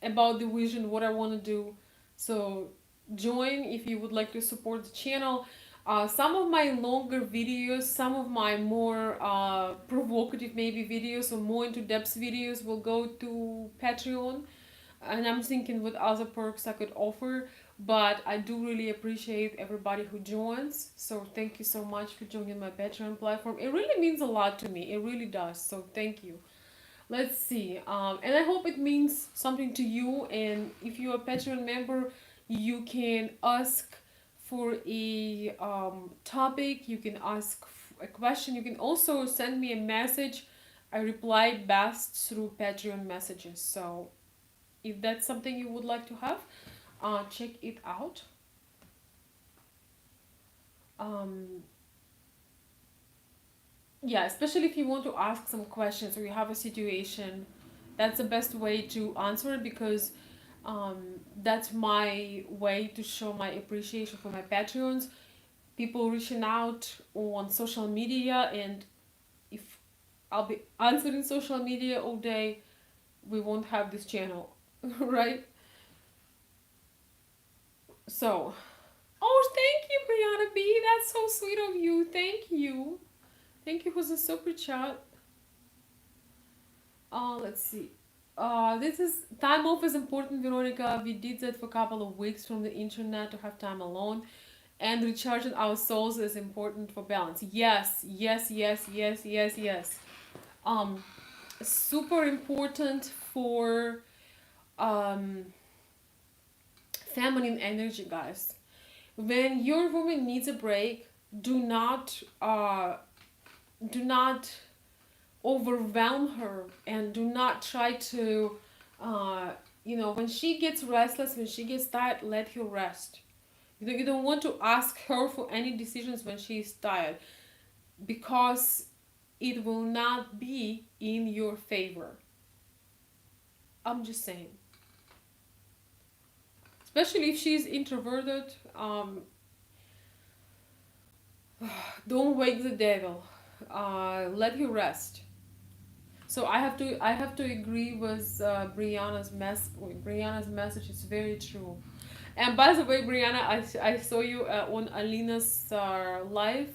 about the vision, what I want to do. So join if you would like to support the channel. Some of my longer videos, some of my more provocative maybe videos or more into depth videos will go to Patreon, and I'm thinking what other perks I could offer. But I do really appreciate everybody who joins. So thank you so much for joining my Patreon platform. It really means a lot to me. It really does. So thank you. Let's see. And I hope it means something to you. And if you're a Patreon member, you can ask for a topic. You can ask a question. You can also send me a message. I reply best through Patreon messages. So if that's something you would like to have, check it out. Um, yeah, especially if you want to ask some questions or you have a situation, that's the best way to answer it, because that's my way to show my appreciation for my Patreons. People reaching out on social media, and if I'll be answering social media all day, we won't have this channel, right? So, oh, thank you, Brianna B. That's so sweet of you. Thank you. Thank you for the super chat. Let's see. This is time off is important, Veronica. We did that for a couple of weeks from the internet to have time alone, and recharging our souls is important for balance. Yes, yes, yes, yes, yes, yes. Um, Super important for um feminine energy, guys. When your woman needs a break, do not do not overwhelm her, and do not try to uh, when she gets restless, when she gets tired, let her rest. You don't want to ask her for any decisions when she is tired, because it will not be in your favor. I'm just saying, especially if she's introverted. Don't wake the devil. Let her rest. So I have to agree with Brianna's message is very true. And by the way, Brianna, I saw you on Alina's live.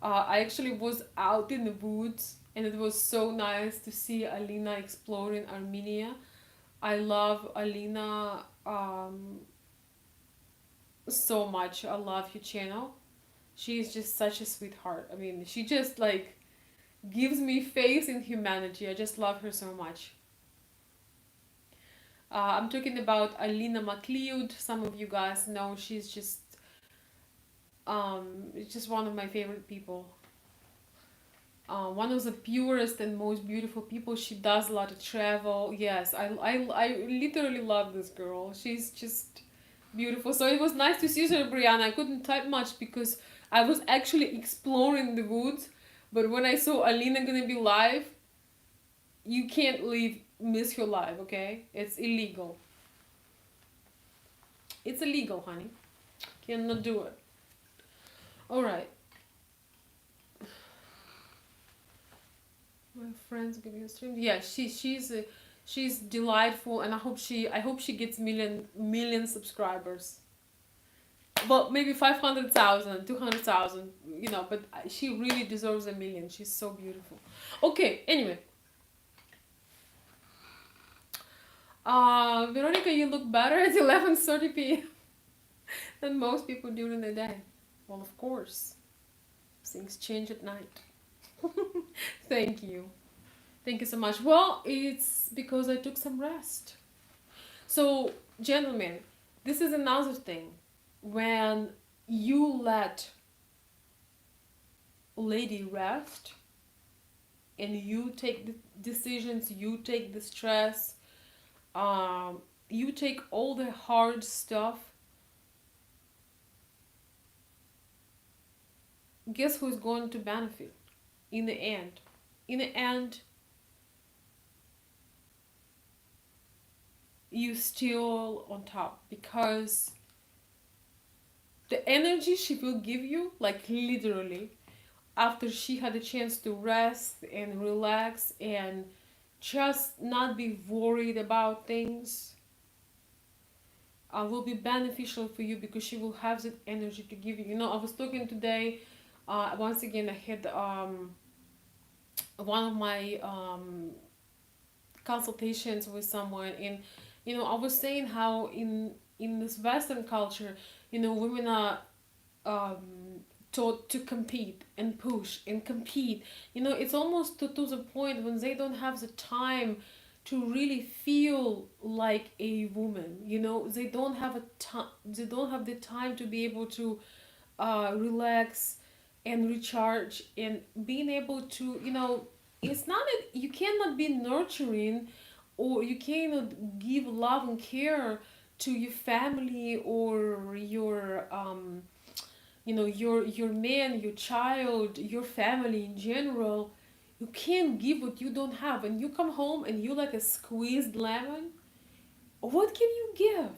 I actually was out in the woods, and it was so nice to see Alina exploring Armenia. I love Alina so much. I love your channel. She's just such a sweetheart. I mean, she just like gives me faith in humanity. I just love her so much. I'm talking about Alina MacLeod. Some of you guys know she's just one of my favorite people. One of the purest and most beautiful people. She does a lot of travel. Yes, I literally love this girl. She's just beautiful. So it was nice to see her, Brianna. I couldn't type much because I was actually exploring the woods. But when I saw Alina gonna be live, you can't miss her live, okay? It's illegal. It's illegal, honey. Cannot do it. Alright. My friends giving a stream. Yeah, she's delightful, and I hope she gets million subscribers. Well, maybe 500,000, 200,000, but she really deserves a million. She's so beautiful. Okay, anyway. Veronica, you look better at 11:30 p.m. than most people during the day. Well, of course. Things change at night. Thank you. Thank you so much. Well, it's because I took some rest. So, gentlemen, this is another thing. When you let lady rest and you take the decisions, you take the stress, you take all the hard stuff, guess who's going to benefit in the end? In the end, you still on top, because the energy she will give you, like literally, after she had a chance to rest and relax and just not be worried about things, will be beneficial for you, because she will have that energy to give you. You know, I was talking today, once again, I had one of my consultations with someone, and you know, I was saying how in this Western culture, you know, women are taught to compete and push and compete. You know, it's almost to the point when they don't have the time to really feel like a woman. You know, they don't have a time. They don't have the time to be able to relax and recharge and being able to, you know, it's not that you cannot be nurturing, or you cannot give love and care to your family or your you know, your man, your child, your family in general. You can't give what you don't have. And you come home and you like a squeezed lemon, what can you give?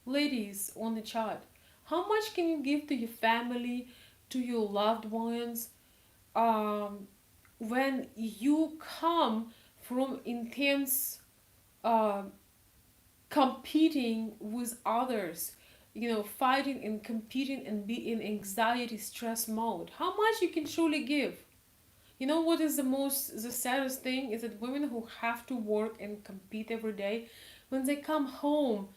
Ladies on the chat, how much can you give to your family, to your loved ones, um, when you come from intense uh, competing with others, you know, fighting and competing and be in anxiety stress mode? How much you can truly give? You know what is the saddest thing is that women who have to work and compete every day, when they come home,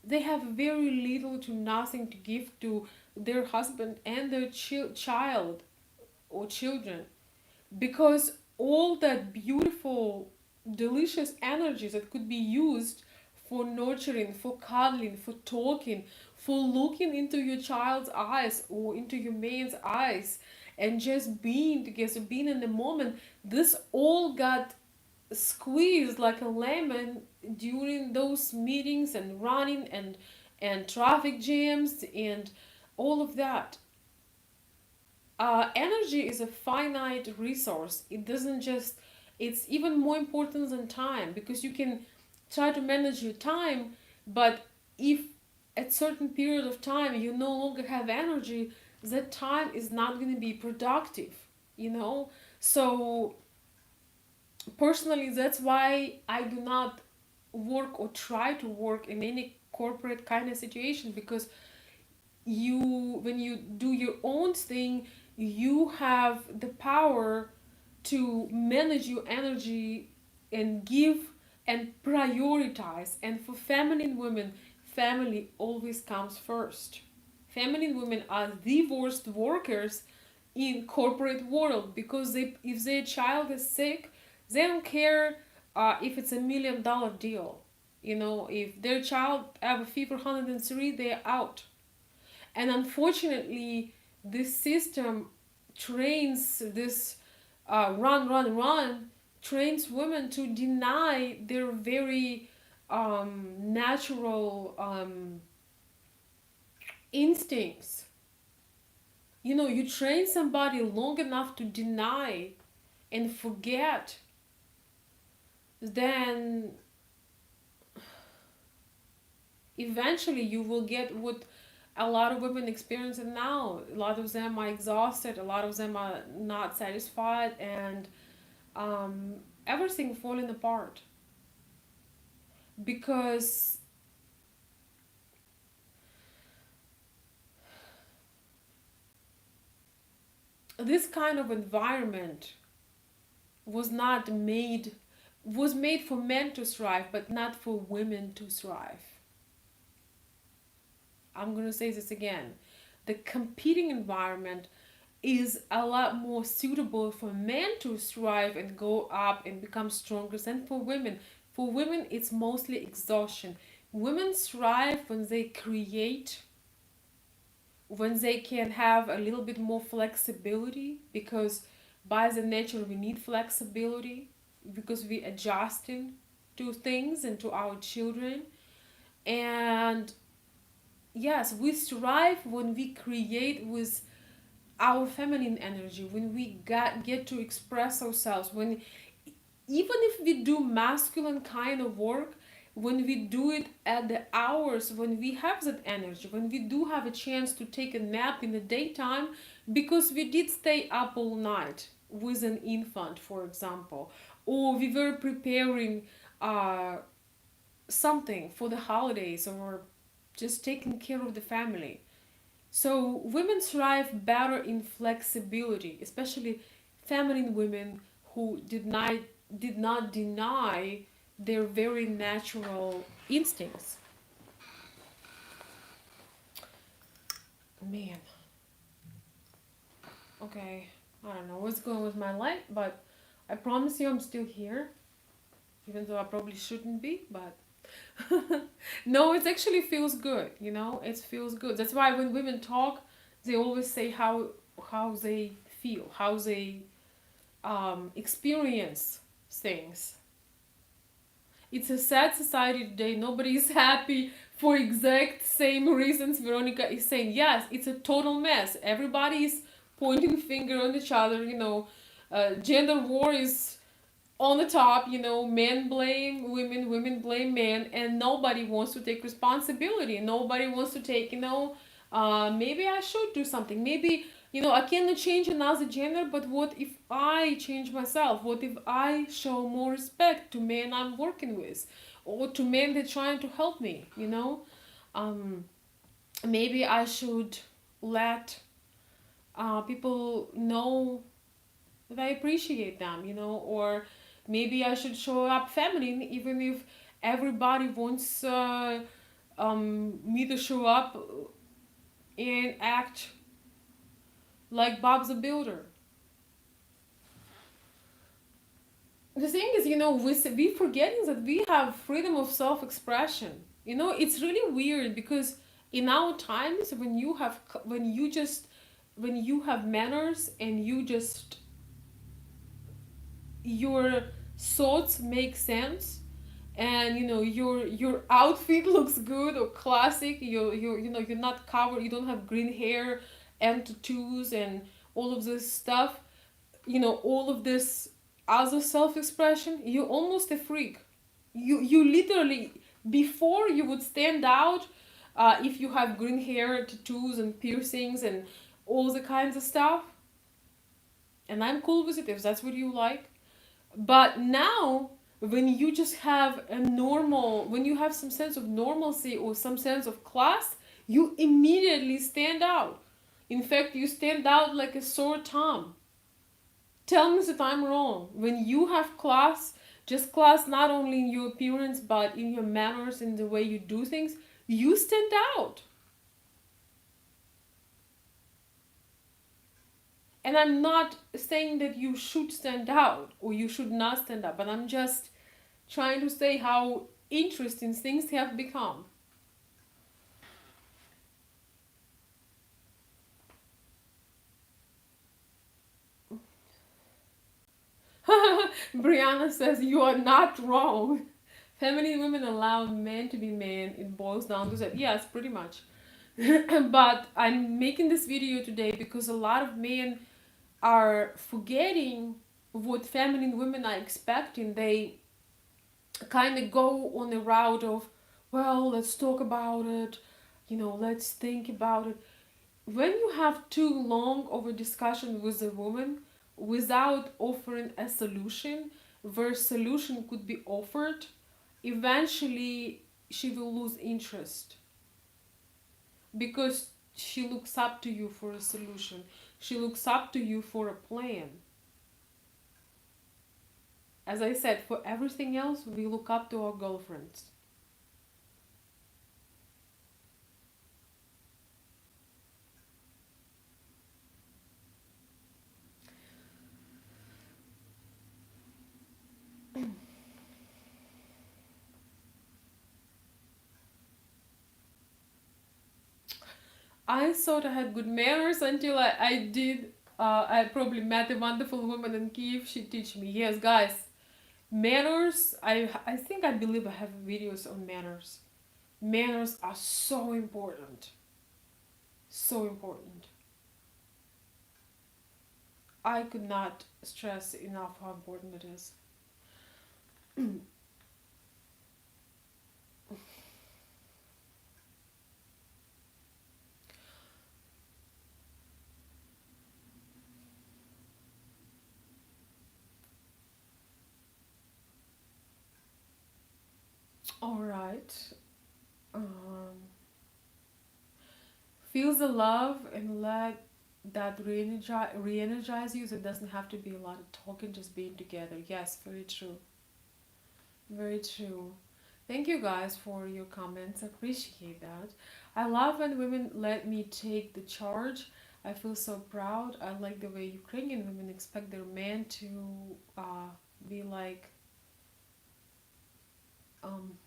they have very little to nothing to give to their husband and their child or children, because all that beautiful, delicious energies that could be used for nurturing, for cuddling, for talking, for looking into your child's eyes or into your man's eyes and just being together, being in the moment, this all got squeezed like a lemon during those meetings and running and traffic jams and all of that. Energy is a finite resource. It doesn't just, it's even more important than time, because you can try to manage your time, but if at certain period of time you no longer have energy, that time is not going to be productive, you know. So personally, that's why I do not work or try to work in any corporate kind of situation, because you, when you do your own thing, you have the power to manage your energy and give and prioritize. And for feminine women, family always comes first. Feminine women are the worst workers in corporate world, because they, if their child is sick, they don't care if it's $1 million deal. You know, if their child have a fever 103, they're out. And unfortunately, this system trains this run trains women to deny their very natural instincts. You know, you train somebody long enough to deny and forget, then eventually you will get what a lot of women experience it now. A lot of them are exhausted, a lot of them are not satisfied, and um, everything falling apart, because this kind of environment was not made, was made for men to thrive, but not for women to thrive. I'm going to say this again. The competing environment is a lot more suitable for men to thrive and go up and become stronger than for women. For women, it's mostly exhaustion. Women thrive when they create, when they can have a little bit more flexibility, because by the nature we need flexibility, because we adjusting to things and to our children. And yes, we thrive when we create with our feminine energy, when we get to express ourselves, when even if we do masculine kind of work, when we do it at the hours when we have that energy, when we do have a chance to take a nap in the daytime because we did stay up all night with an infant, for example, or we were preparing uh, something for the holidays, or just taking care of the family. So women thrive better in flexibility, especially feminine women who did not deny their very natural instincts. Man, okay, I don't know what's going with my life, but I promise you I'm still here, even though I probably shouldn't be, but no, it actually feels good, it feels good. That's why when women talk, they always say how they feel, how they experience things. It's a sad society today. Nobody is happy for exact same reasons Veronica is saying. Yes, it's a total mess. Everybody is pointing finger on each other. Gender war is on the top. Men blame women, women blame men, and nobody wants to take responsibility. Nobody wants to take, maybe I should do something. Maybe, I cannot change another gender, but what if I change myself? What if I show more respect to men I'm working with, or to men that trying to help me? Um, Maybe I should let people know that I appreciate them, or maybe I should show up feminine, even if everybody wants me to show up and act like Bob the Builder. The thing is, we forgetting that we have freedom of self-expression. It's really weird because in our times when you have manners and your thoughts make sense, and your outfit looks good or classic, you're not covered, you don't have green hair and tattoos and all of this stuff, all of this other self-expression, you're almost a freak. You literally, before you would stand out, if you have green hair, tattoos and piercings and all the kinds of stuff, and I'm cool with it if that's what you like. But now, when you just have when you have some sense of normalcy or some sense of class, you immediately stand out. In fact, you stand out like a sore thumb. Tell me that I'm wrong. When you have class, just class not only in your appearance but in your manners, in the way you do things, you stand out. And I'm not saying that you should stand out or you should not stand out, but I'm just trying to say how interesting things have become. Brianna says you are not wrong. Feminine women allow men to be men. It boils down to that. Yes, pretty much. But I'm making this video today because a lot of men are forgetting what feminine women are expecting. They kind of go on the route of, well, let's talk about it, let's think about it. When you have too long of a discussion with a woman without offering a solution, where solution could be offered, eventually she will lose interest, because she looks up to you for a solution. She looks up to you for a plan. As I said, for everything else, we look up to our girlfriends. I thought I had good manners until I did. I probably met a wonderful woman in Kiev. She teach me. Yes, guys, manners. I think I believe I have videos on manners. Manners are so important. So important. I could not stress enough how important it is. All right. Um, feel the love and let that re-energize you. So it doesn't have to be a lot of talking, just being together. Yes, very true. Very true. Thank you guys for your comments. I appreciate that. I love when women let me take the charge. I feel so proud. I like the way Ukrainian women expect their men to be like, um,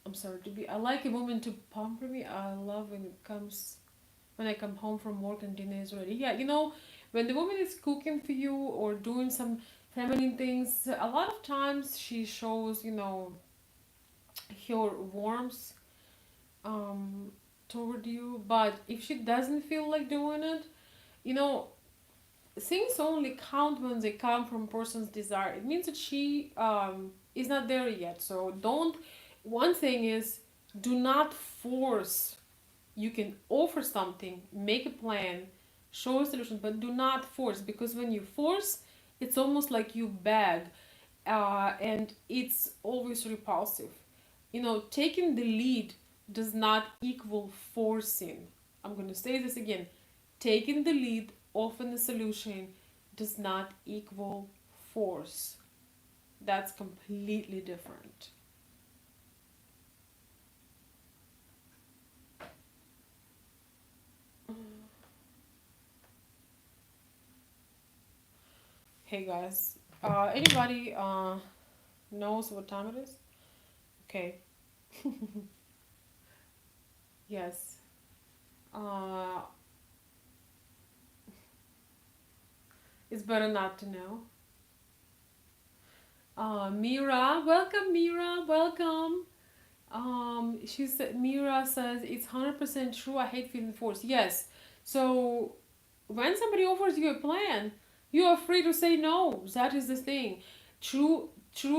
I'm sorry, to be. I like a woman to pamper me. I love when I come home from work and dinner is ready. Yeah, when the woman is cooking for you or doing some feminine things, a lot of times she shows, her warmth um toward you. But if she doesn't feel like doing it, you know, things only count when they come from person's desire. It means that she is not there yet. So don't. One thing is, do not force. You can offer something, make a plan, show a solution, but do not force, because when you force, it's almost like you beg, and it's always repulsive. Taking the lead does not equal forcing. I'm going to say this again. Taking the lead, often the solution, does not equal force. That's completely different. Hey guys, anybody knows what time it is? Okay. Yes. Uh, it's better not to know. Mira, welcome, Mira, welcome. She said, Mira says it's 100% true. I hate feeling forced. Yes. So when somebody offers you a plan, you are free to say no. That is the thing. True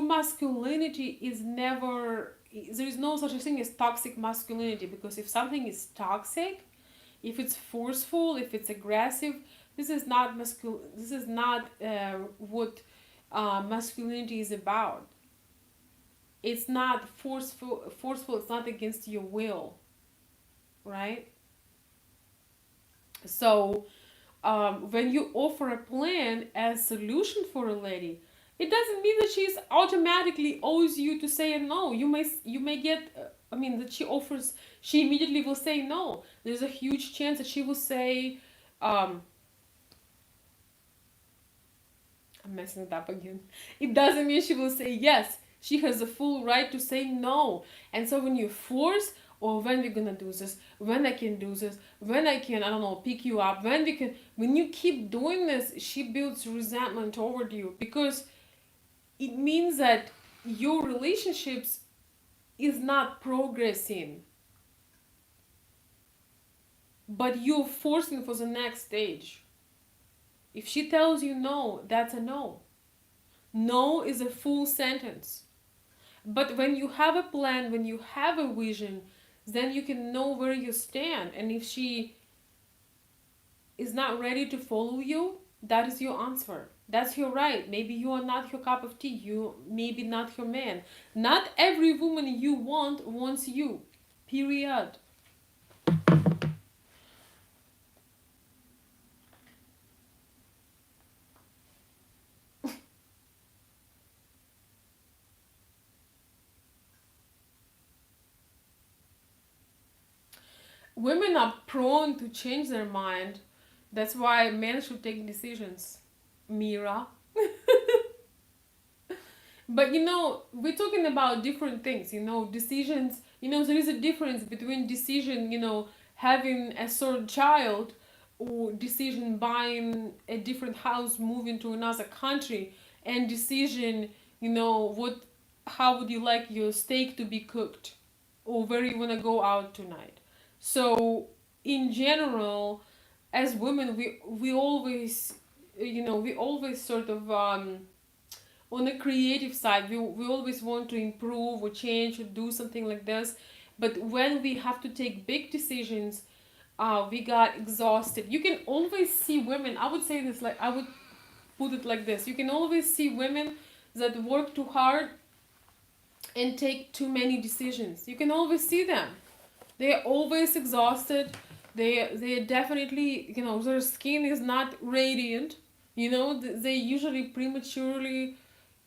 masculinity is never. There is no such a thing as toxic masculinity, because if something is toxic, if it's forceful, if it's aggressive, this is not masculine. This is not what masculinity is about. It's not forceful. It's not against your will, right? So when you offer a plan as solution for a lady, it doesn't mean that she's automatically owes you to say no. You may get that she immediately will say no. There's a huge chance that she will say, um, I'm messing it up again. It doesn't mean she will say yes. She has the full right to say no. And so when you force, or when we're gonna do this, when I can do this, when I can, I don't know, pick you up, when you keep doing this, she builds resentment toward you, because it means that your relationships is not progressing, but you're forcing for the next stage. If she tells you no, that's a no. No is a full sentence. But when you have a plan, when you have a vision, then you can know where you stand. And if she is not ready to follow you, that is your answer. That's your right. Maybe you are not her cup of tea. You maybe not her man. Not every woman you want wants you. Period. Women are prone to change their mind. That's why men should take decisions. Mira. But we're talking about different things, decisions. There is a difference between decision, having a third child, or decision buying a different house, moving to another country, and decision, what, how would you like your steak to be cooked, or where you want to go out tonight. So in general, as women, we always, we always sort of, on the creative side, we always want to improve or change or do something like this. But when we have to take big decisions, we got exhausted. You can always see women, I would say this, like, I would put it like this: you can always see women that work too hard and take too many decisions. You can always see them. They're always exhausted. They definitely, their skin is not radiant. They usually prematurely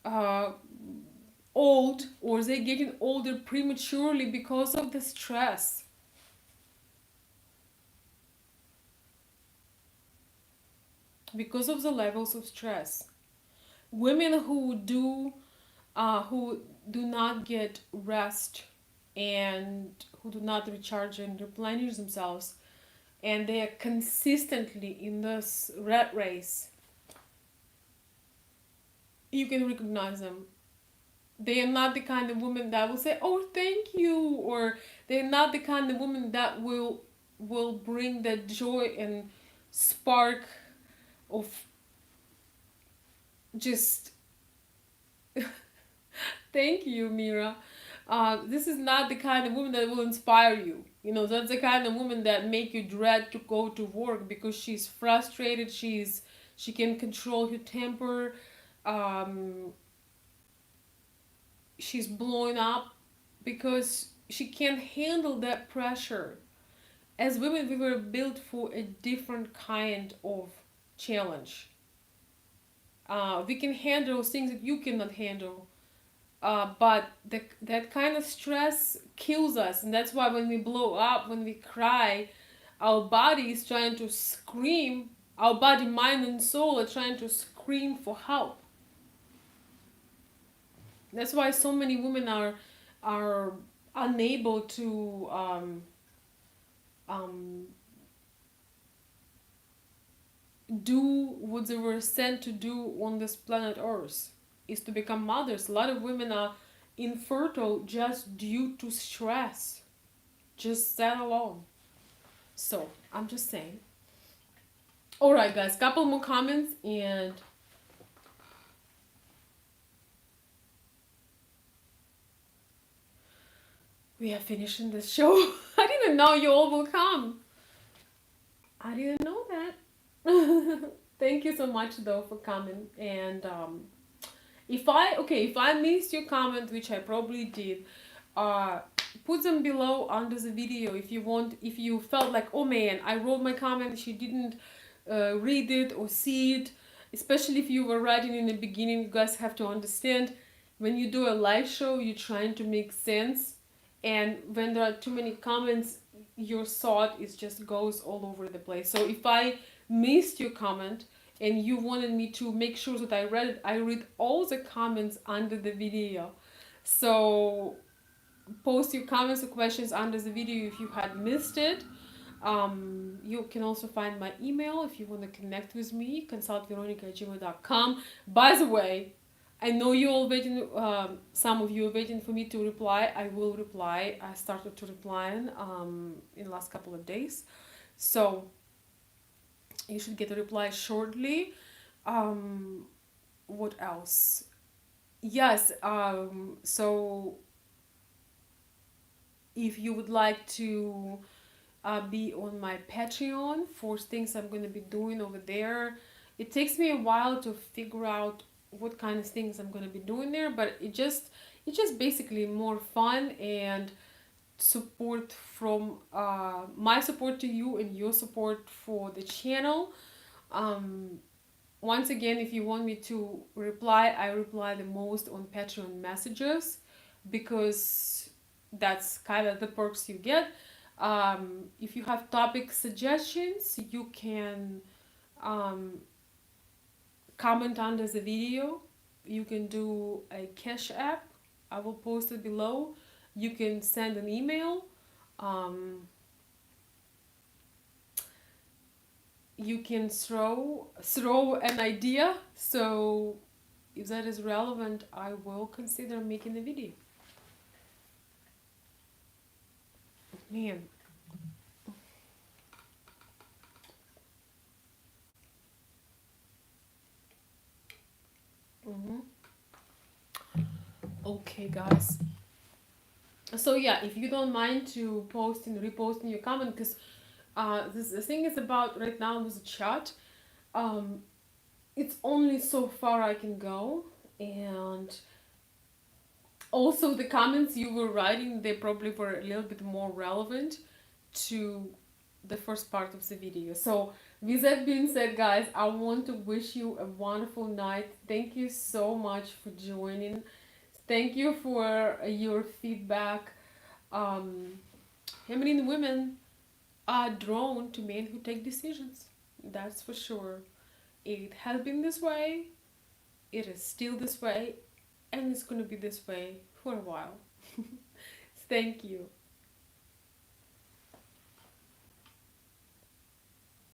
uh, old, or they're getting older prematurely because of the stress. Because of the levels of stress. Women who do not get rest, and who do not recharge and replenish themselves, and they are consistently in this rat race, you can recognize them. They are not the kind of woman that will say, "Oh, thank you," or they're not the kind of woman that will bring that joy and spark of just thank you, Mira. This is not the kind of woman that will inspire you. That's the kind of woman that make you dread to go to work, because she's frustrated. She can control her temper. Um, she's blowing up because she can't handle that pressure. As women, we were built for a different kind of challenge. We can handle things that you cannot handle. But that kind of stress kills us, and that's why when we blow up, when we cry, our body is trying to scream. Our body, mind, and soul are trying to scream for help. That's why so many women are unable to um, do what they were sent to do on this planet Earth, is to become mothers. A lot of women are infertile just due to stress, just that alone. So I'm just saying. All right, guys, couple more comments and we are finishing this show. I didn't know you all will come. I didn't know that. Thank you so much though for coming. And if I missed your comment, which I probably did, put them below under the video if you want. If you felt like, oh man, I wrote my comment, she didn't read it or see it. Especially if you were writing in the beginning, you guys have to understand, when you do a live show, you're trying to make sense, and when there are too many comments, your thought is just goes all over the place. So if I missed your comment and you wanted me to make sure that I read it, I read all the comments under the video. So post your comments or questions under the video if you had missed it. You can also find my email if you want to connect with me, consultveronica@gmail.com. By the way, I know you all waiting, some of you are waiting for me to reply. I will reply. I started to reply in the last couple of days. So you should get a reply shortly. What else? Yes, so if you would like to be on my Patreon for things I'm going to be doing over there. It takes me a while to figure out what kind of things I'm going to be doing there, but it's just basically more fun and support from my support to you and your support for the channel. Once again, if you want me to reply, I reply the most on Patreon messages, because that's kind of the perks you get. If you have topic suggestions, you can comment under the video. You can do a Cash App. I will post it below. You can send an email. you can throw an idea. So if that is relevant, I will consider making a video. Man. Hmm. Okay, guys. So yeah, if you don't mind to post and repost in your comment, because this the thing is about right now with the chat, um, it's only so far I can go, and also the comments you were writing, they probably were a little bit more relevant to the first part of the video. So with that being said, guys, I want to wish you a wonderful night. Thank you so much for joining. Thank you for your feedback. Feminine women are drawn to men who take decisions. That's for sure. It has been this way, it is still this way, and it's going to be this way for a while. Thank you.